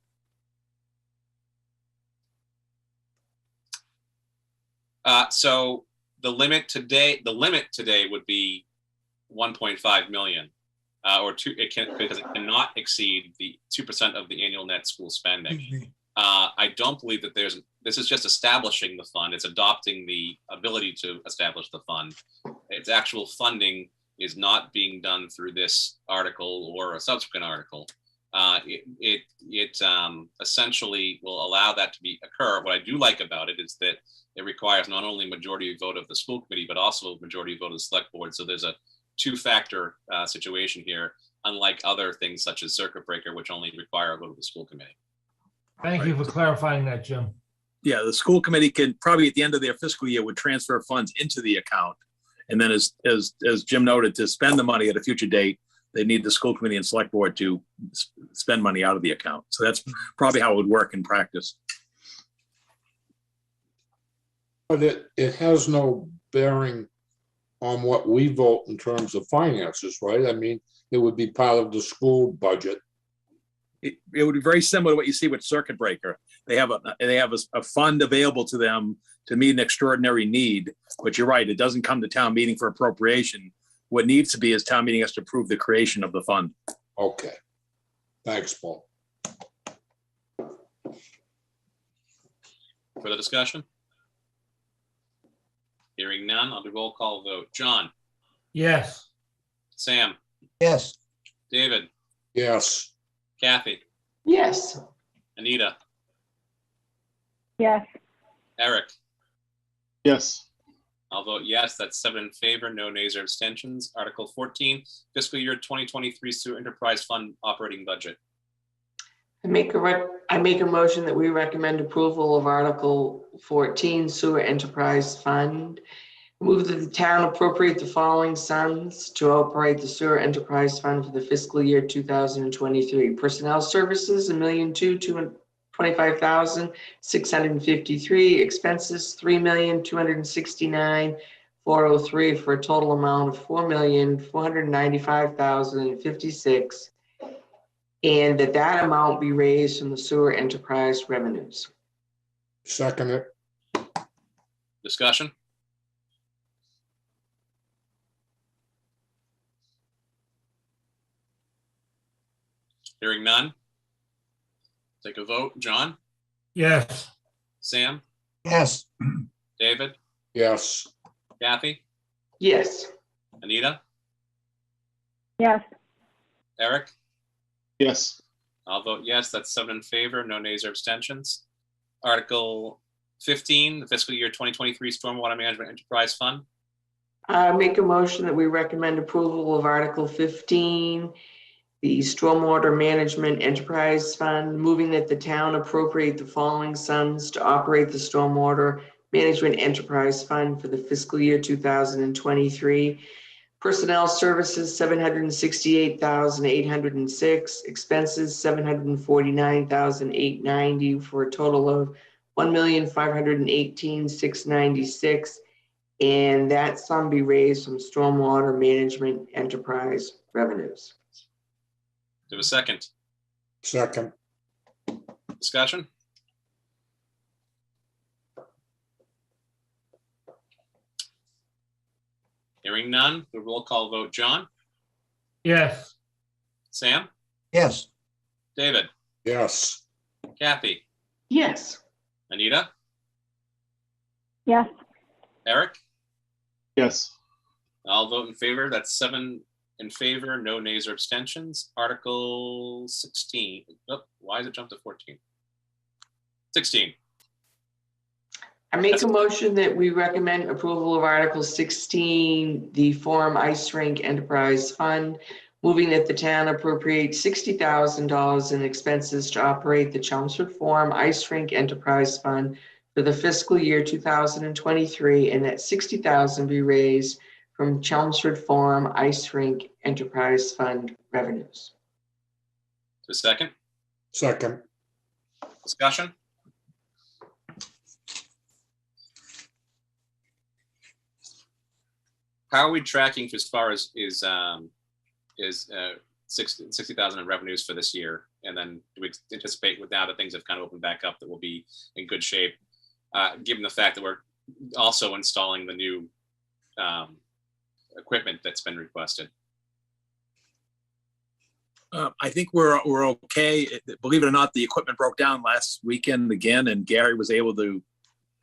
So the limit today would be 1.5 million, or two. Because it cannot exceed the 2% of the annual net school spending. I don't believe that this is just establishing the fund. It's adopting the ability to establish the fund. Its actual funding is not being done through this article or a subsequent article. It essentially will allow that to occur. What I do like about it is that it requires not only majority vote of the school committee, but also majority vote of the select board. So there's a two-factor situation here, unlike other things such as circuit breaker, which only require a vote of the school committee. Thank you for clarifying that, Jim. Yeah, the school committee can probably at the end of their fiscal year would transfer funds into the account. And then as Jim noted, to spend the money at a future date, they need the school committee and select board to spend money out of the account. So that's probably how it would work in practice. But it has no bearing on what we vote in terms of finances, right? I mean, it would be part of the school budget. It would be very similar to what you see with circuit breaker. They have a fund available to them to meet an extraordinary need. But you're right, it doesn't come to town meeting for appropriation. What needs to be is town meeting has to approve the creation of the fund. Okay. Thanks, Paul. Further discussion? Hearing none, I'll do roll call vote. John, Yes. Sam, Yes. David, Yes. Kathy, Yes. Anita, Yes. Eric. Yes. I'll vote yes. That's 7 in favor, no nays or abstentions. Article 14, fiscal year 2023 sewer enterprise fund operating budget. I make a motion that we recommend approval of Article 14, Sewer Enterprise Fund. Move that the town appropriate the following sums to operate the Sewer Enterprise Fund for the fiscal year 2023. Personnel services, $1,225,653. Expenses, $3,269,403 for a total amount of $4,495,056. And that amount be raised from the sewer enterprise revenues. Second it. Discussion? Hearing none. Take a vote. John, Yes. Sam, Yes. David, Yes. Kathy, Yes. Anita, Yes. Eric. Yes. I'll vote yes. That's 7 in favor, no nays or abstentions. Article 15, the fiscal year 2023 Stormwater Management Enterprise Fund. I make a motion that we recommend approval of Article 15, the Stormwater Management Enterprise Fund, moving that the town appropriate the following sums to operate the Stormwater Management Enterprise Fund for the fiscal year 2023. Personnel services, $768,806. Expenses, $749,890 for a total of $1,518,696. And that sum be raised from Stormwater Management Enterprise revenues. Do a second. Second. Discussion? Hearing none, the roll call vote. John, Yes. Sam, Yes. David, Yes. Kathy, Yes. Anita, Yes. Eric. Yes. I'll vote in favor. That's 7 in favor, no nays or abstentions. Article 16. Oh, why is it jumped to 14? 16. I make a motion that we recommend approval of Article 16, the Forum Ice Rink Enterprise Fund, moving that the town appropriate $60,000 in expenses to operate the Chelmsford Forum Ice Rink Enterprise Fund for the fiscal year 2023, and that $60,000 be raised from Chelmsford Farm Ice Rink Enterprise Fund revenues. To a second, Second. discussion? How are we tracking as far as is 60,000 in revenues for this year? And then do we anticipate with now that things have kind of opened back up that we'll be in good shape, given the fact that we're also installing the new equipment that's been requested? I think we're okay. Believe it or not, the equipment broke down last weekend again, and Gary was able to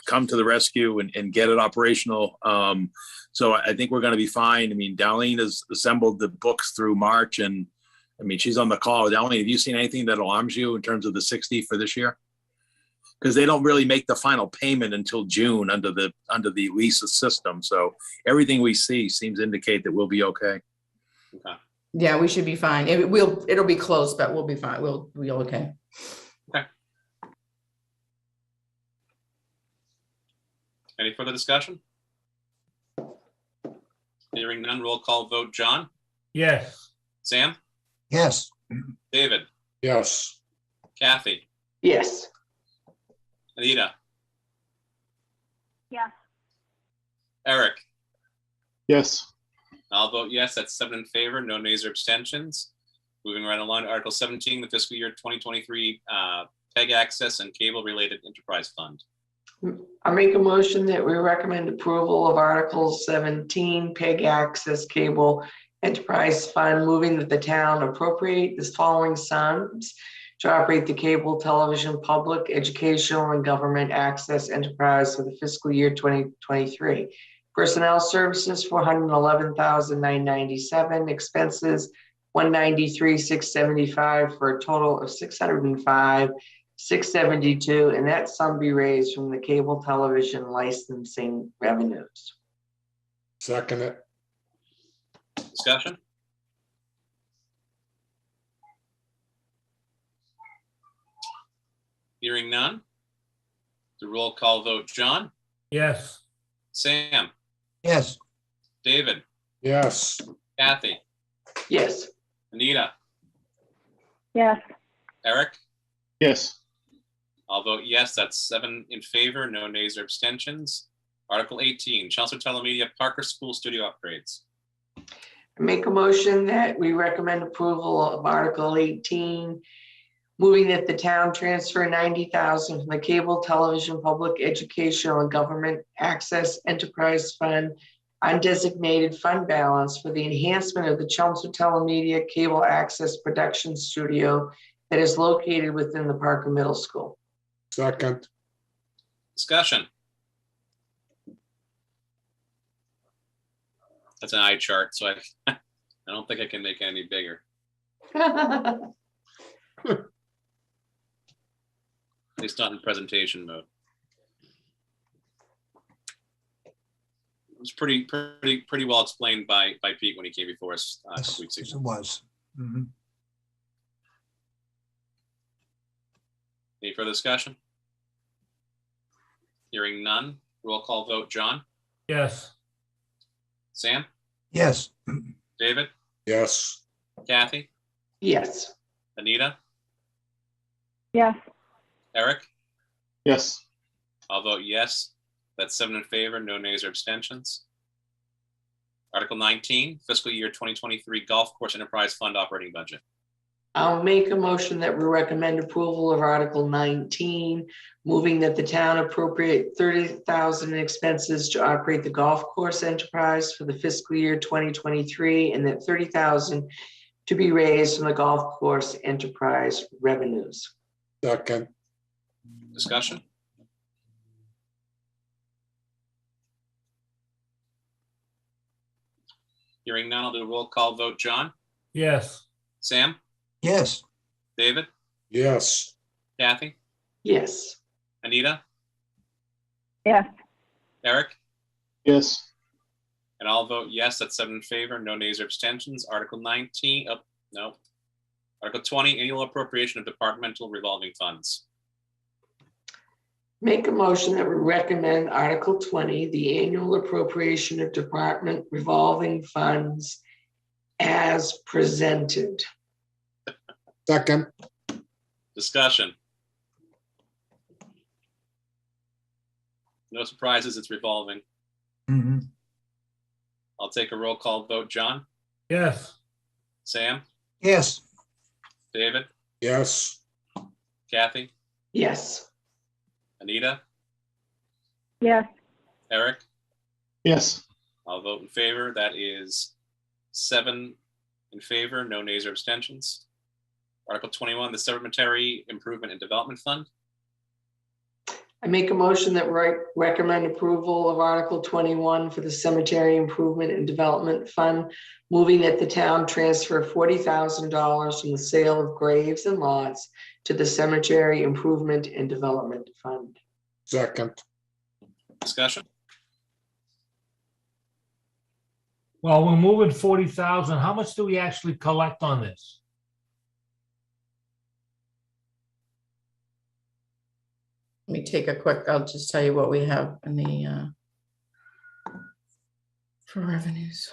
come to the rescue and get it operational. So I think we're going to be fine. I mean, Darlene has assembled the books through March, and I mean, she's on the call. Darlene, have you seen anything that alarms you in terms of the 60 for this year? Because they don't really make the final payment until June under the lease system. So everything we see seems to indicate that we'll be okay. Okay. Yeah, we should be fine. It'll be close, but we'll be fine. We'll be okay. Any further discussion? Hearing none, roll call vote. John? Yes. Sam? Yes. David? Yes. Kathy? Yes. Anita? Yes. Eric? Yes. I'll vote yes. That's 7 in favor, no nays or abstentions. Moving right along to Article 17, the fiscal year 2023 PEG access and cable related enterprise fund. I make a motion that we recommend approval of Article 17, PEG Access Cable Enterprise Fund, moving that the town appropriate the following sums to operate the cable television, public, educational, and government access enterprise for the fiscal year 2023. Personnel services, $411,997. Expenses, $193,675 for a total of $605,672, and that sum be raised from the cable television licensing revenues. Second it. Discussion? Hearing none. The roll call vote. John? Yes. Sam? Yes. David? Yes. Kathy? Yes. Anita? Yes. Eric? Yes. I'll vote yes. That's 7 in favor, no nays or abstentions. Article 18, Chelmsford Telemedia Parker School Studio upgrades. I make a motion that we recommend approval of Article 18, moving that the town transfer $90,000 from the cable television, public educational, and government access enterprise fund undesignated fund balance for the enhancement of the Chelmsford Telemedia cable access production studio that is located within the Parker Middle School. Second. Discussion. That's an eye chart, so I don't think I can make it any bigger. At least not in presentation mode. It was pretty well explained by Pete when he came before us a couple weeks Yes, ago. it was. Mhm. Any further discussion? Hearing none. Roll call vote. John? Yes. Sam? Yes. David? Yes. Kathy? Yes. Anita? Yes. Eric? Yes. I'll vote yes. That's 7 in favor, no nays or abstentions. Article 19, fiscal year 2023 Golf Course Enterprise Fund operating budget. I'll make a motion that we recommend approval of Article 19, moving that the town appropriate $30,000 in expenses to operate the golf course enterprise for the fiscal year 2023, and that $30,000 to be raised from the golf course enterprise revenues. Second. Discussion? Hearing none, I'll do a roll call vote. John? Yes. Sam? Yes. David? Yes. Kathy? Yes. Anita? Yes. Eric? Yes. And I'll vote yes. That's 7 in favor, no nays or abstentions. Article 19, oh, no. Article 20, annual appropriation of departmental revolving funds. Make a motion that we recommend Article 20, the annual appropriation of department revolving funds as presented. Second, Discussion. No surprises, it's revolving. Mhm. I'll take a roll call vote. John, Yes. Sam, Yes, David, yes, Kathy, Yes. Anita, yes, Eric. yes, I'll vote in favor. That is 7 in favor, no nays or abstentions. Article 21, the Cemetery Improvement and Development Fund. I make a motion that recommend approval of Article 21 for the Cemetery Improvement and Development Fund, moving that the town transfer $40,000 from the sale of graves and lots to the Cemetery Improvement and Development Fund. second, Discussion. Well, we're moving 40,000. How much do we actually collect on this? Let me take a quick, I'll just tell you what we have in the, for revenues.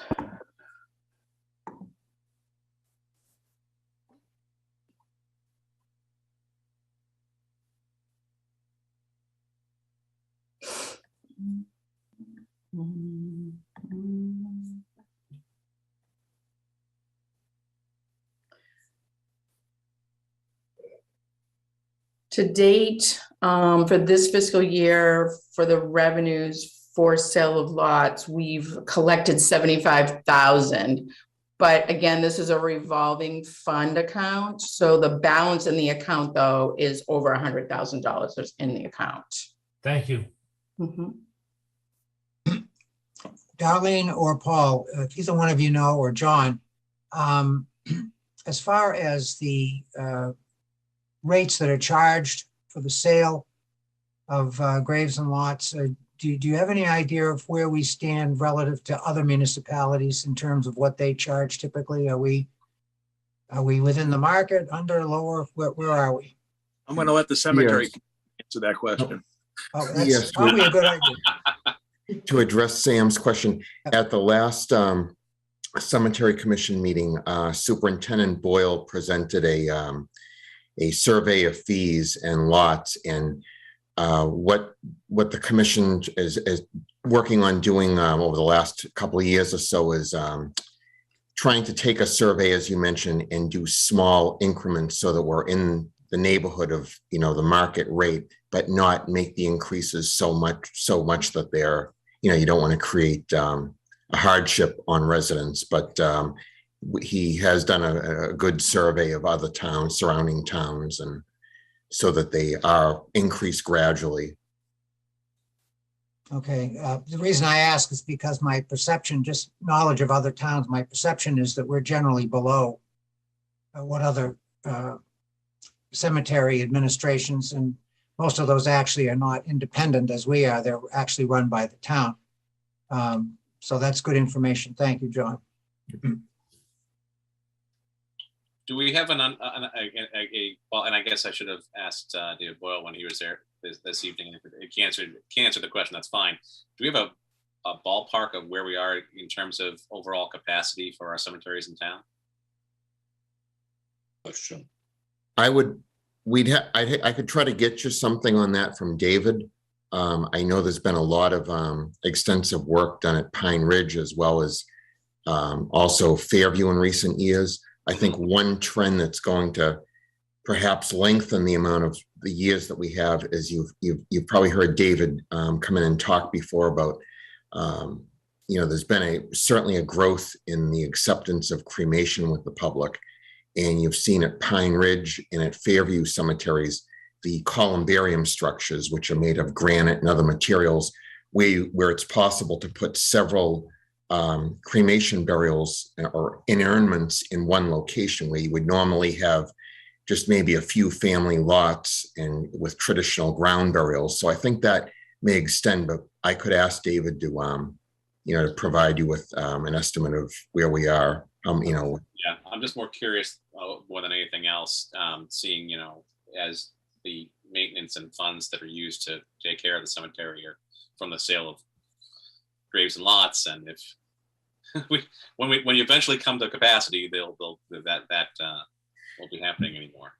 To date, for this fiscal year, for the revenues for sale of lots, we've collected 75,000. But again, this is a revolving fund account. So the balance in the account, though, is over $100,000 that's in the account. Thank you. Mhm. Darlene or Paul, if either one of you know, or John, as far as the rates that are charged for the sale of graves and lots, do you have any idea of where we stand relative to other municipalities in terms of what they charge typically? Are we within the market, under, lower? Where are we? I'm going to let the cemetery Yes. answer that question. Oh, that's Yes, probably a good idea. To address Sam's question, at the last cemetery commission meeting, Superintendent Boyle presented a survey of fees and lots, and what the commission is working on doing over the last couple of years or so is trying to take a survey, as you mentioned, and do small increments so that we're in the neighborhood of, the market rate, but not make the increases so much that they're, you don't want to create a hardship on residents. But he has done a good survey of other towns, surrounding towns, and so that they are increased gradually. Okay, the reason I ask is because my perception, just knowledge of other towns, my perception is that we're generally below what other cemetery administrations, and most of those actually are not independent as we are. They're actually run by the town. So that's good information. Thank you, John. Do we have well, and I guess I should have asked David Boyle when he was there this evening. If he can't answer the question, that's fine. Do we have a ballpark of where we are in terms of overall capacity for our cemeteries in town? question. I could try to get you something on that from David. I know there's been a lot of extensive work done at Pine Ridge, as well as also Fairview in recent years. I think one trend that's going to perhaps lengthen the amount of the years that we have is you've probably heard David come in and talk before about, there's been certainly a growth in the acceptance of cremation with the public. And you've seen at Pine Ridge and at Fairview cemeteries, the columbarium structures, which are made of granite and other materials, where it's possible to put several cremation burials or inurnments in one location, where you would normally have just maybe a few family lots and with traditional ground burials. So I think that may extend, but I could ask David to, to provide you with an estimate of where we are. Yeah, I'm just more curious more than anything else, seeing, as the maintenance and funds that are used to take care of the cemetery or from the sale of graves and lots. And if when you eventually come to capacity, that won't be happening anymore.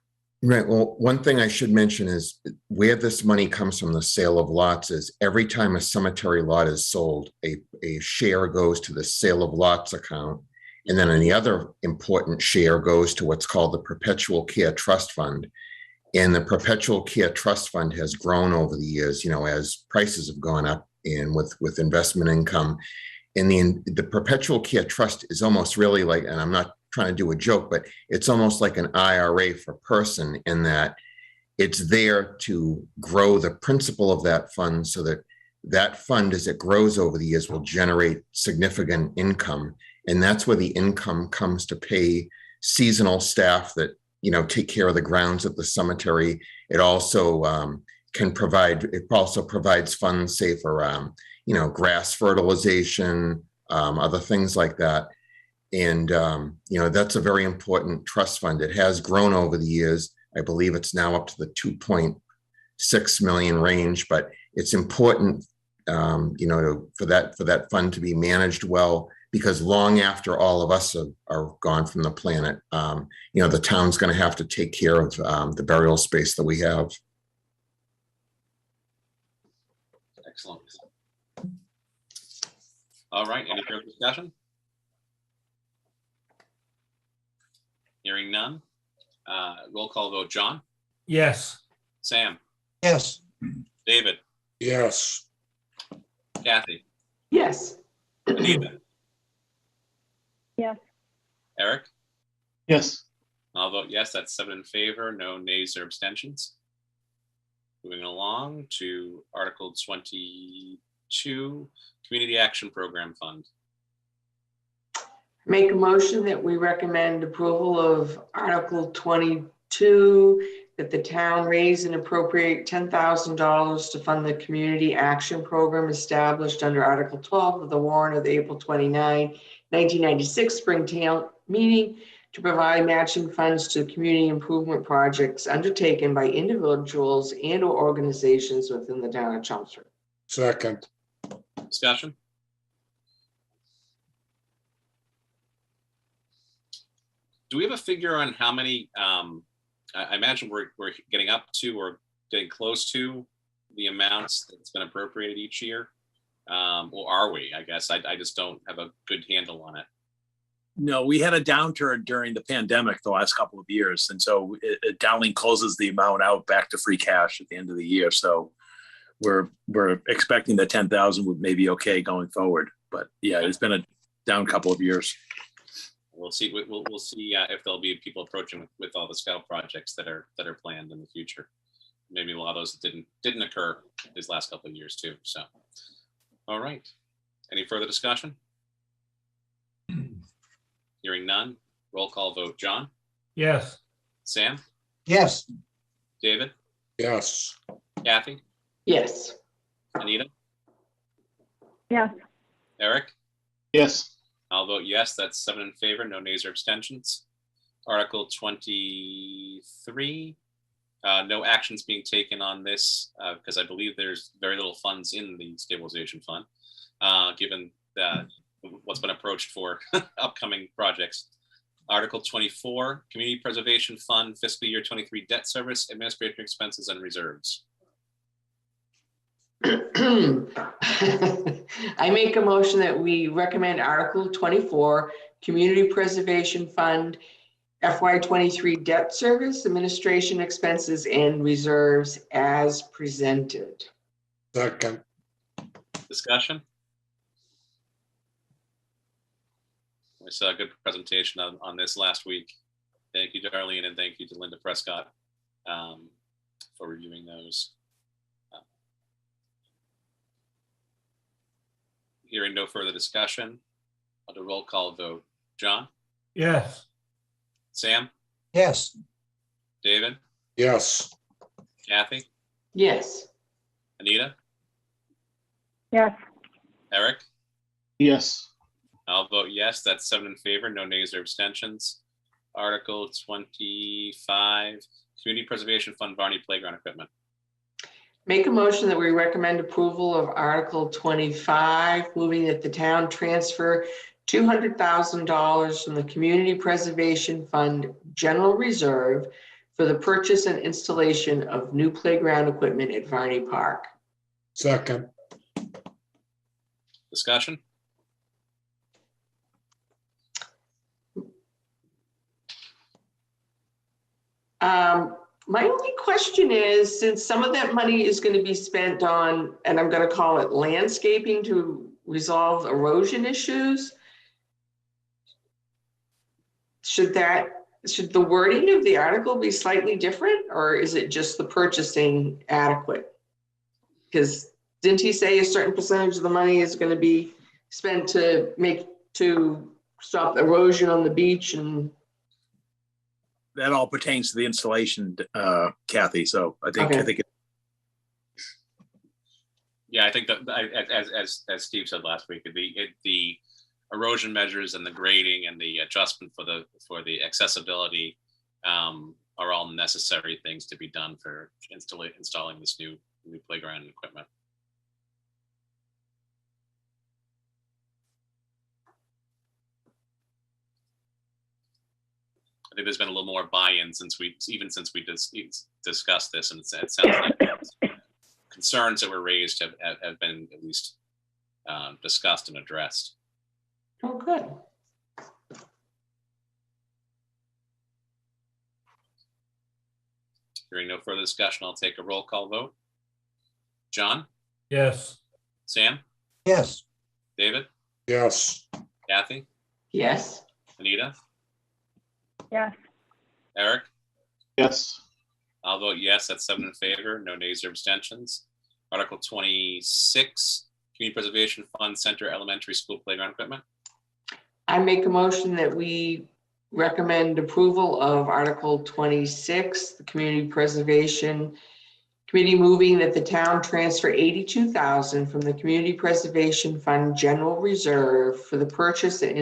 Right. Well, one thing I should mention is where this money comes from the sale of lots is every time a cemetery lot is sold, a share goes to the sale of lots account. And then the other important share goes to what's called the Perpetual Care Trust Fund. And the Perpetual Care Trust Fund has grown over the years, as prices have gone up and with investment income. And the Perpetual Care Trust is almost really like, and I'm not trying to do a joke, but it's almost like an IRA for person in that it's there to grow the principal of that fund so that that fund, as it grows over the years, will generate significant income. And that's where the income comes to pay seasonal staff that, take care of the grounds at the cemetery. It also provides funds, say, for, grass fertilization, other things like that. And, that's a very important trust fund. It has grown over the years. I believe it's now up to the 2.6 million range, but it's important, for that fund to be managed well, because long after all of us are gone from the planet, the town's going to have to take care of the burial space that we have. Excellent. All right, any further discussion? Hearing none. Roll call vote. John? Yes. Sam? Yes. David? Yes. Kathy? Yes. Anita? Yes. Eric? Yes. I'll vote yes. That's 7 in favor, no nays or abstentions. Moving along to Article 22, Community Action Program Fund. Make a motion that we recommend approval of Article 22, that the town raise and appropriate $10,000 to fund the Community Action Program established under Article 12 of the warrant of the April 29, 1996 Spring Town Meeting to provide matching funds to community improvement projects undertaken by individuals and or organizations within the town of Chelmsford. Second. Discussion? Do we have a figure on how many, I imagine we're getting up to or getting close to the amounts that's been appropriated each year? Or are we? I guess I just don't have a good handle on it. No, we had a downturn during the pandemic the last couple of years. And so Dowling closes the amount out back to free cash at the end of the year. So we're expecting that 10,000 would maybe okay going forward. But yeah, it's been a down couple of years. We'll see. We'll see if there'll be people approaching with all the scout projects that are planned in the future. Maybe a lot of those didn't occur these last couple of years too. So, all right. Any further discussion? Hearing none. Roll call vote. John? Yes. Sam? Yes. David? Yes. Kathy? Yes. Anita? Yes. Eric? Yes. I'll vote yes. That's 7 in favor, no nays or abstentions. Article 23. No actions being taken on this because I believe there's very little funds in the stabilization fund, given what's been approached for upcoming projects. Article 24, Community Preservation Fund, Fiscal Year 23 Debt Service, Administrative Expenses and Reserves. I make a motion that we recommend Article 24, Community Preservation Fund, FY23 Debt Service, Administration Expenses and Reserves as presented. Second. Discussion? We saw a good presentation on this last week. Thank you, Darlene, and thank you to Linda Prescott for reviewing those. Hearing no further discussion, I'll do a roll call vote. John? Yes. Sam? Yes. David? Yes. Kathy? Yes. Anita? Yes. Eric? Yes. I'll vote yes. That's 7 in favor, no nays or abstentions. Article 25, Community Preservation Fund, Varney Playground Equipment. Make a motion that we recommend approval of Article 25, moving that the town transfer $200,000 from the Community Preservation Fund General Reserve for the purchase and installation of new playground equipment at Varney Park. Second. Discussion? My only question is, since some of that money is going to be spent on, and I'm going to call it landscaping to resolve erosion issues, should the wording of the article be slightly different, or is it just the purchasing adequate? Because didn't he say a certain percentage of the money is going to be spent to stop erosion on the beach? And That all pertains to the installation, Kathy. So I think, Okay. Yeah, I think that as Steve said last week, the erosion measures and the grading and the adjustment for the accessibility are all necessary things to be done for installing this new playground equipment. I think there's been a little more buy-in since we discussed this, and it sounds like concerns that were raised have been at least discussed and addressed. oh, good. Hearing no further discussion, I'll take a roll call vote. John? Yes. Sam? Yes. David? Yes. Kathy? Yes. Anita? Yes. Eric? Yes. I'll vote yes. That's 7 in favor, no nays or abstentions. Article 26, Community Preservation Fund Center Elementary School Playground Equipment. I make a motion that we recommend approval of Article 26, the Community Preservation Committee, moving that the town transfer $82,000 from the Community Preservation Fund General Reserve for the purchase and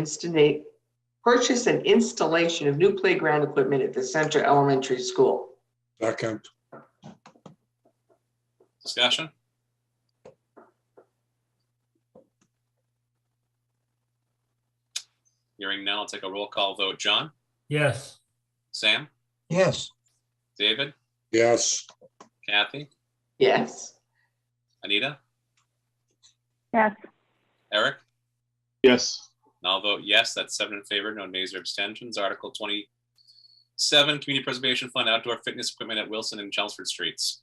installation of new playground equipment at the Center Elementary School. Second. Discussion? Hearing none, I'll take a roll call vote. John? Yes. Sam? Yes. David? Yes. Kathy? Yes. Anita? Yes. Eric? Yes. And I'll vote yes. That's 7 in favor, no nays or abstentions. Article 27, Community Preservation Fund Outdoor Fitness Equipment at Wilson and Chelmsford Streets.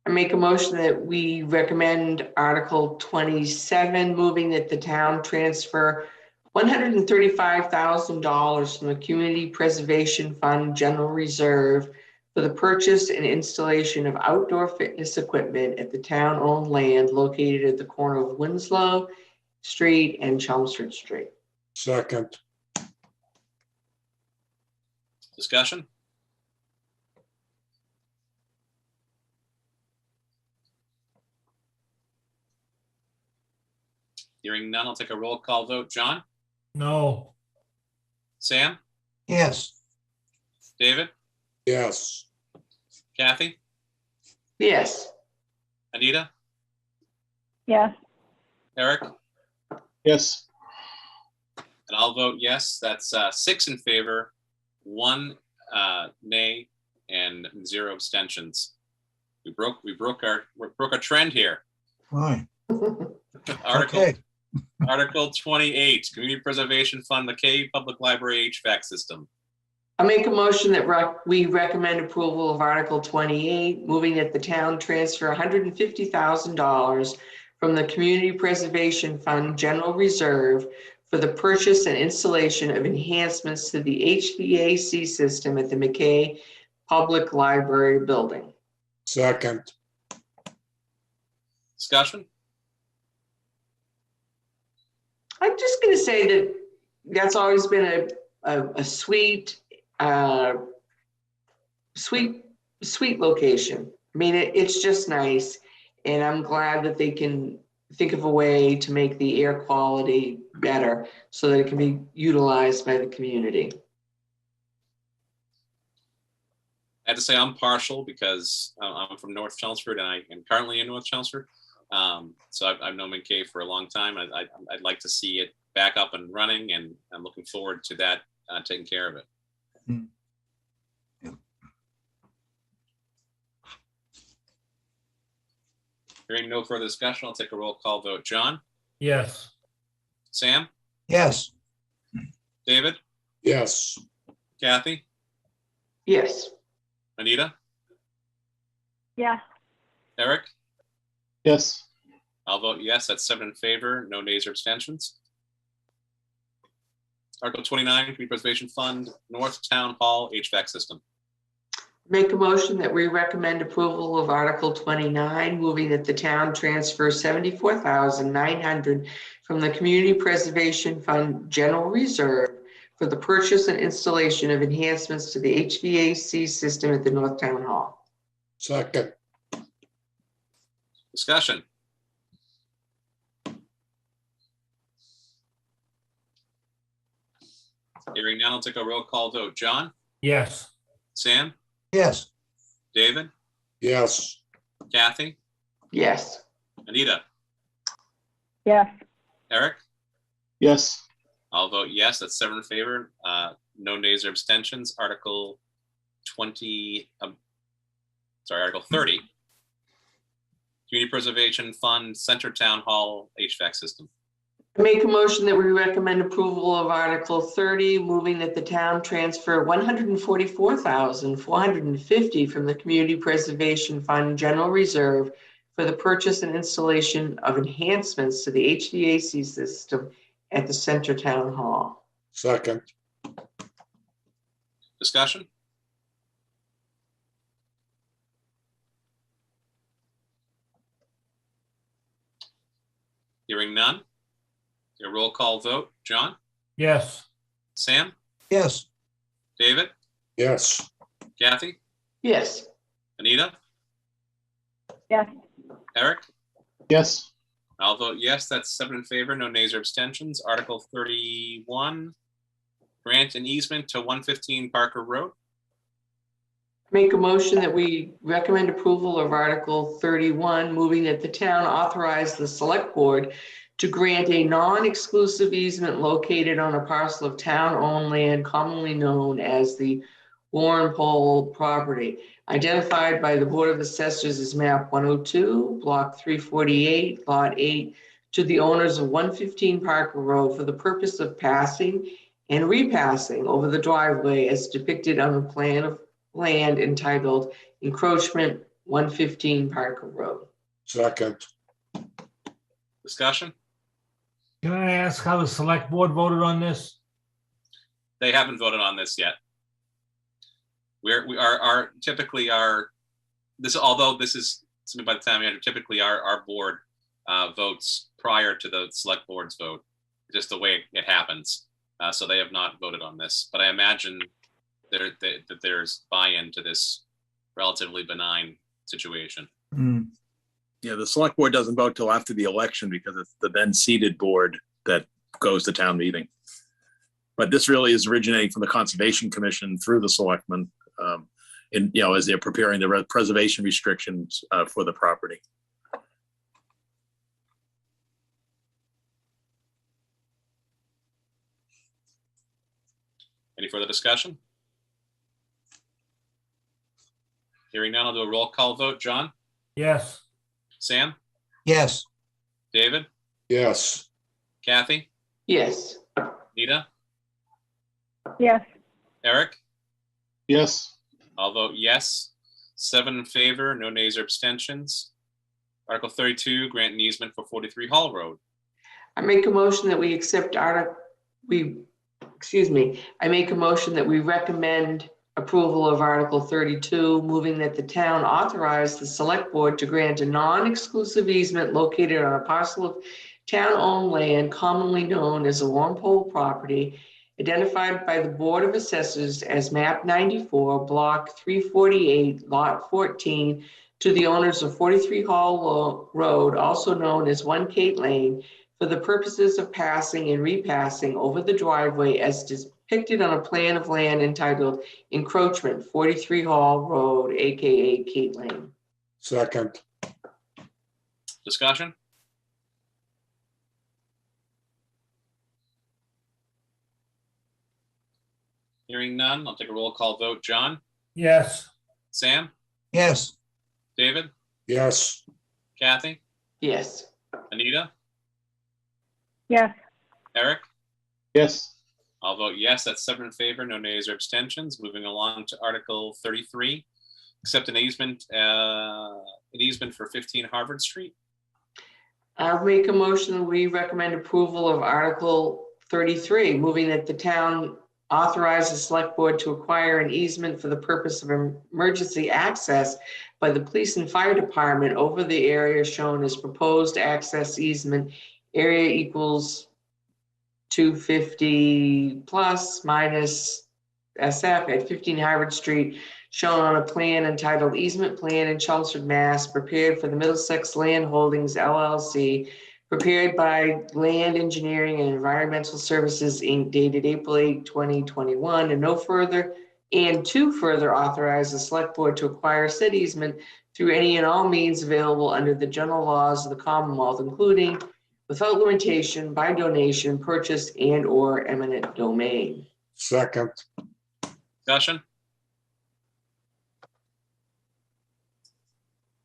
I make a motion that we recommend Article 27, moving that the town transfer $135,000 from the Community Preservation Fund General Reserve for the purchase and installation of outdoor fitness equipment at the town-owned land located at the corner of Winslow Street and Chelmsford Street. Second. Discussion? Hearing none, I'll take a roll call vote. John? No. Sam? Yes. David? Yes. Kathy? Yes. Anita? Yes. Eric? Yes. And I'll vote yes. That's 6 in favor, 1 nay, and 0 abstentions. We broke our trend here. Fine. Article Okay. Article 28, Community Preservation Fund, McKay Public Library HVAC System. I make a motion that we recommend approval of Article 28, moving that the town transfer $150,000 from the Community Preservation Fund General Reserve for the purchase and installation of enhancements to the HVAC system at the McKay Public Library building. Second. Discussion? I'm just going to say that that's always been a sweet location. I mean, it's just nice. And I'm glad that they can think of a way to make the air quality better so that it can be utilized by the community. had to say I'm partial because I'm from North Chelmsford and I am currently in North Chelmsford. So I've known McKay for a long time. I'd like to see it back up and running, and I'm looking forward to that taking care of it. Mm. Hearing no further discussion, I'll take a roll call vote. John, Yes. Sam, Yes. David, Yes. Kathy, Yes. Anita, Yes. Eric. Yes. I'll vote yes. That's 7 in favor, no nays or abstentions. Article 29, Community Preservation Fund, North Town Hall HVAC System. Make a motion that we recommend approval of Article 29, moving that the town transfer $74,900 from the Community Preservation Fund General Reserve for the purchase and installation of enhancements to the HVAC system at the North Town Hall. Second. Discussion. Hearing none, I'll take a roll call vote. John, Yes. Sam, Yes. David, Yes. Kathy, Yes. Anita, Yes. Eric. Yes. I'll vote yes. That's 7 in favor, no nays or abstentions. Article 30. Community Preservation Fund Center Town Hall HVAC System. Make a motion that we recommend approval of Article 30, moving that the town transfer $144,450 from the Community Preservation Fund General Reserve for the purchase and installation of enhancements to the HVAC system at the Center Town Hall. Second. Discussion. Hearing none. A roll call vote. John, Yes. Sam, Yes. David, Yes. Kathy, Yes. Anita, Yes. Eric. Yes. I'll vote yes. That's 7 in favor, no nays or abstentions. Article 31, grant an easement to 115 Parker Road. Make a motion that we recommend approval of Article 31, moving that the town authorize the select board to grant a non-exclusive easement located on a parcel of town-owned land commonly known as the Warren Pole property, identified by the Board of Assessors as map 102, block 348, lot 8, to the owners of 115 Parker Road for the purpose of passing and repassing over the driveway as depicted on the plan of land entitled Encroachment 115 Parker Road. Second. Discussion. Can I ask how the select board voted on this? They haven't voted on this yet. Although this is something by the time we enter, typically our board votes prior to the select board's vote, just the way it happens. So they have not voted on this, but I imagine that there's buy-in to this relatively benign situation. Mm. Yeah, the select board doesn't vote till after the election because it's the then seated board that goes to town meeting. But this really is originating from the Conservation Commission through the selectmen, as they're preparing the preservation restrictions for the property. Any further discussion? Hearing none, I'll do a roll call vote. John, Yes. Sam, Yes. David, Yes. Kathy, Yes. Nita, Yes. Eric. Yes. I'll vote yes. 7 in favor, no nays or abstentions. Article 32, grant an easement for 43 Hall Road. I make a motion that we accept I make a motion that we recommend approval of Article 32, moving that the town authorize the select board to grant a non-exclusive easement located on a parcel of town-owned land commonly known as the Warren Pole property, identified by the Board of Assessors as map 94, block 348, lot 14, to the owners of 43 Hall Road, also known as 1 Kate Lane, for the purposes of passing and repassing over the driveway as depicted on a plan of land entitled Encroachment 43 Hall Road, AKA Kate Lane. Second. Discussion? Hearing none, I'll take a roll call vote. John? Yes. Sam? yes, David? Yes. Kathy? Yes. Anita? yes, Eric? Yes. I'll vote yes. That's 7 in favor, no nays or abstentions. Moving along to Article 33. Accept an easement for 15 Harvard Street. I'll make a motion. We recommend approval of Article 33, moving that the town authorize the select board to acquire an easement for the purpose of emergency access by the police and fire department over the area shown as proposed access easement. Area equals 250 plus minus SF at 15 Harvard Street, shown on a plan entitled Easement Plan in Chelmsford, Mass, prepared for the Middlesex Land Holdings LLC, prepared by Land Engineering and Environmental Services Inc., dated April 8, 2021, and to further authorize the select board to acquire said easement through any and all means available under the general laws of the Commonwealth, including without limitation, by donation, purchase, and or eminent domain. Second. Discussion?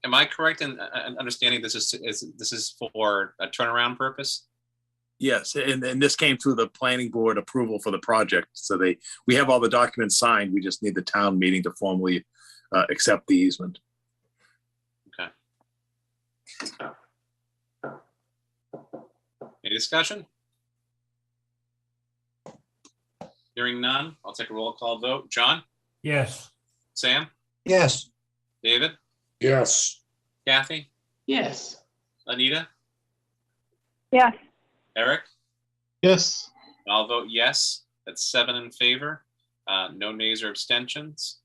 Am I correct in understanding this is for a turnaround purpose? Yes, and this came through the planning board approval for the project. So we have all the documents signed. We just need the town meeting to formally accept the easement. Okay. Any discussion? Hearing none, I'll take a roll call vote. John? Yes. Sam? yes, David? Yes. Kathy? Yes. Anita? yes, Eric? Yes. I'll vote yes. That's 7 in favor. No nays or abstentions.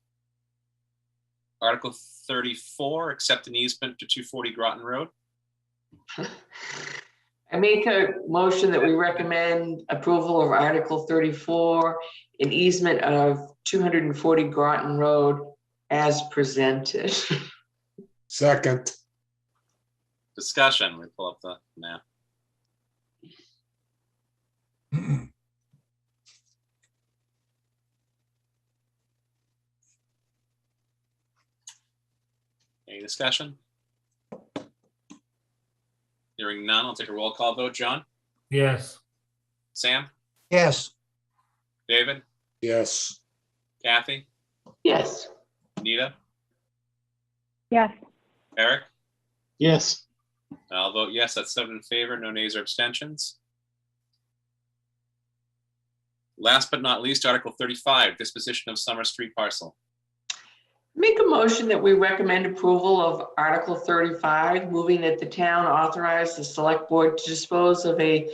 Article 34, accept an easement to 240 Groton Road. I make a motion that we recommend approval of Article 34, an easement of 240 Groton Road as presented. Second. Discussion. Let me pull up the map. Any discussion? Hearing none, I'll take a roll call vote. John? Yes. Sam? yes, David? Yes. Kathy? Yes. Anita? yes, Eric? Yes. I'll vote yes. That's 7 in favor, no nays or abstentions. Last but not least, Article 35, disposition of Summer Street parcel. Make a motion that we recommend approval of Article 35, moving that the town authorize the select board to dispose of a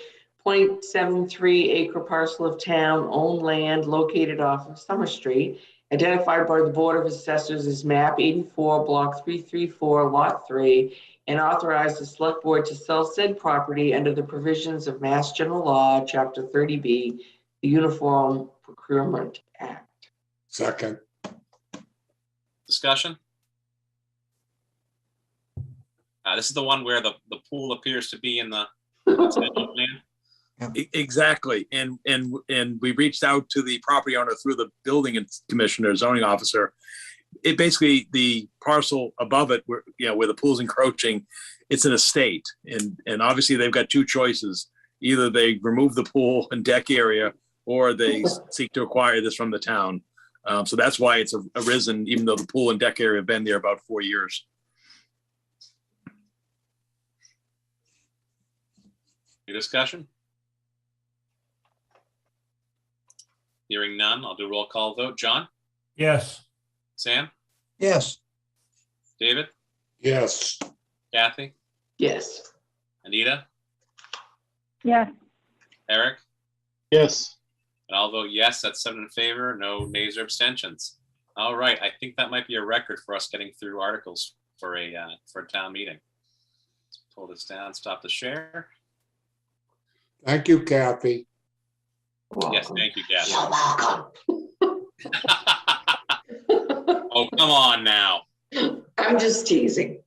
0.73 acre parcel of town-owned land located off of Summer Street, identified by the Board of Assessors as map 84, block 334, lot 3, and authorize the select board to sell said property under the provisions of Mass General Law, Chapter 30B, the Uniform Procurement Act. Second. Discussion? This is the one where the pool appears to be in the plan. Exactly. And we reached out to the property owner through the building commissioner, zoning officer. It basically, the parcel above it, where the pool's encroaching, it's an estate. And obviously they've got two choices. Either they remove the pool and deck area, or they seek to acquire this from the town. So that's why it's arisen, even though the pool and deck area have been there about 4 years. Any discussion? Hearing none, I'll do a roll call vote. John? Yes. Sam? yes, David? Yes. Kathy? Yes. Anita? yes, Eric? Yes. And I'll vote yes. That's 7 in favor, no nays or abstentions. All right, I think that might be a record for us getting through articles for a town meeting. Let's pull this down, stop the share. Thank you, Kathy. Yes, thank you, Kathy. You're welcome. Oh, come on now. I'm just teasing.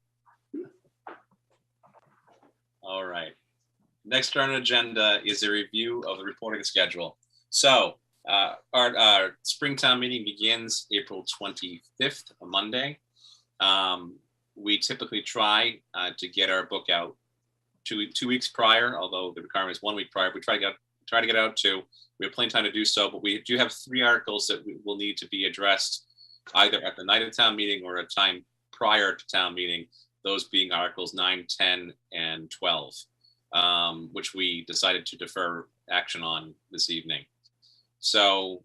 All right. Next on our agenda is a review of the reporting schedule. So our Springtown meeting begins April 25th, a Monday. We typically try to get our book out two weeks prior, although the requirement is 1 week prior. We try to get out too. We have plenty of time to do so, but we do have 3 articles that will need to be addressed either at the night of town meeting or a time prior to town meeting, those being articles 9, 10, and 12, which we decided to defer action on this evening. So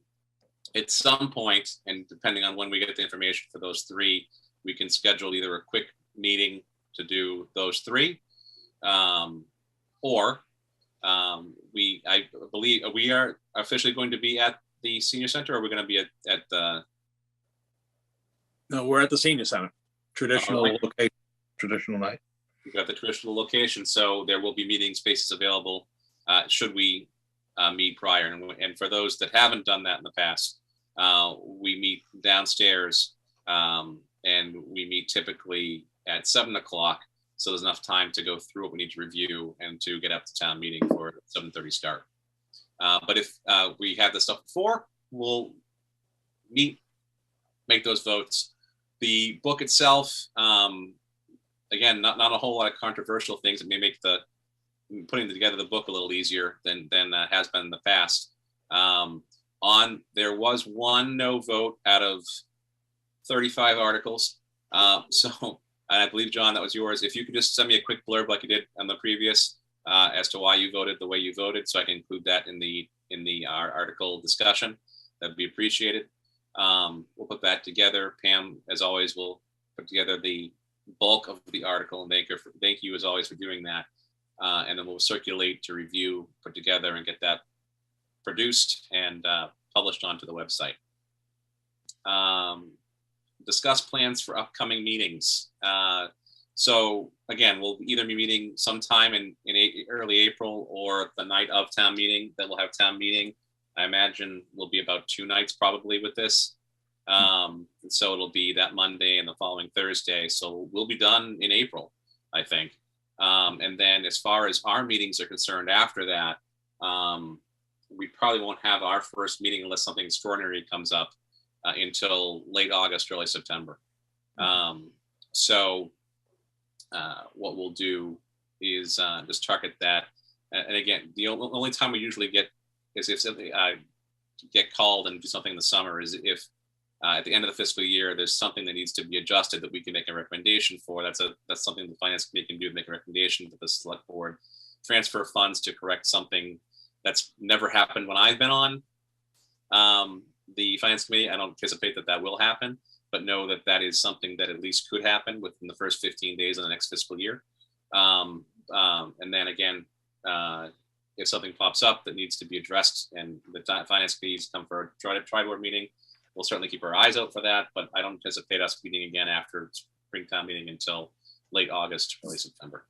at some point, and depending on when we get the information for those 3, we can schedule either a quick meeting to do those 3, or I believe we are officially going to be at the senior center, or we're going to be at the. No, we're at the senior center. Traditional Right. location, traditional night. We've got the traditional location, so there will be meeting spaces available should we meet prior. And for those that haven't done that in the past, we meet downstairs, and we meet typically at 7 o'clock. So there's enough time to go through what we need to review and to get up to town meeting for 7:30 start. But if we have the stuff before, we'll meet, make those votes. The book itself, again, not a whole lot of controversial things. It may make putting together the book a little easier than has been in the past. There was 1 no vote out of 35 articles. So, and I believe, John, that was yours. If you could just send me a quick blurb like you did on the previous as to why you voted the way you voted, so I can include that in the article discussion, that'd be appreciated. We'll put that together. Pam, as always, will put together the bulk of the article, and thank you as always for doing that. And then we'll circulate to review, put together, and get that produced and published onto the website. Discuss plans for upcoming meetings. So again, we'll either be meeting sometime in early April or the night of town meeting that we'll have town meeting. I imagine we'll be about 2 nights probably with this. So it'll be that Monday and the following Thursday. So we'll be done in April, I think. And then as far as our meetings are concerned after that, we probably won't have our first meeting unless something extraordinary comes up until late August, early September. So what we'll do is just target that. And again, the only time we usually get is if something get called and do something in the summer is if at the end of the fiscal year there's something that needs to be adjusted that we can make a recommendation for. That's something the finance committee can do, to make a recommendation to the select board. Transfer funds to correct something that's never happened when I've been on the finance committee. I don't anticipate that will happen, but know that is something that at least could happen within the first 15 days of the next fiscal year. And then again, if something pops up that needs to be addressed and the finance committees come for a tri-board meeting, we'll certainly keep our eyes out for that, but I don't anticipate us meeting again after Springtown meeting until late August, early September.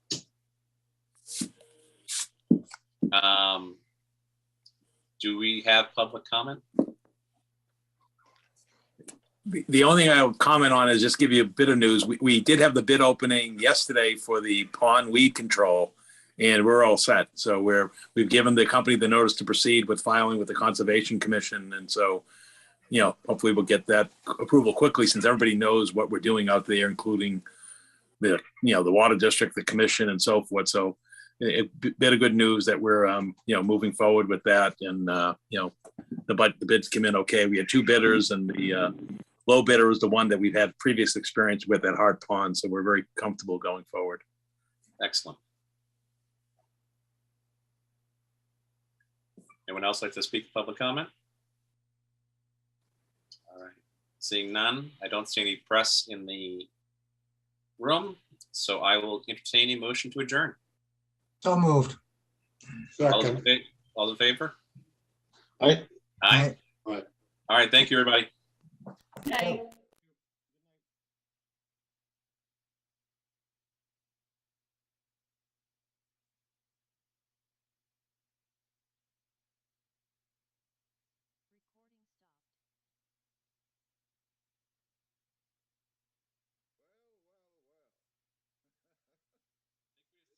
Do we have public comment? The only thing I would comment on is just give you a bit of news. We did have the bid opening yesterday for the pond weed control, and we're all set. So we've given the company the notice to proceed with filing with the Conservation Commission. And so, hopefully we'll get that approval quickly, since everybody knows what we're doing out there, including the water district, the commission, and so forth. So a bit of good news that we're, moving forward with that. And, the bids came in okay. We had 2 bidders, and the low bidder is the one that we've had previous experience with at Hart Pond. So we're very comfortable going forward. Excellent. Anyone else like to speak public comment? All right. Seeing none, I don't see any press in the room, so I will entertain a motion to adjourn. So moved. Second. All in favor? Aye. Aye. Aye. All right. Thank you, everybody. Night.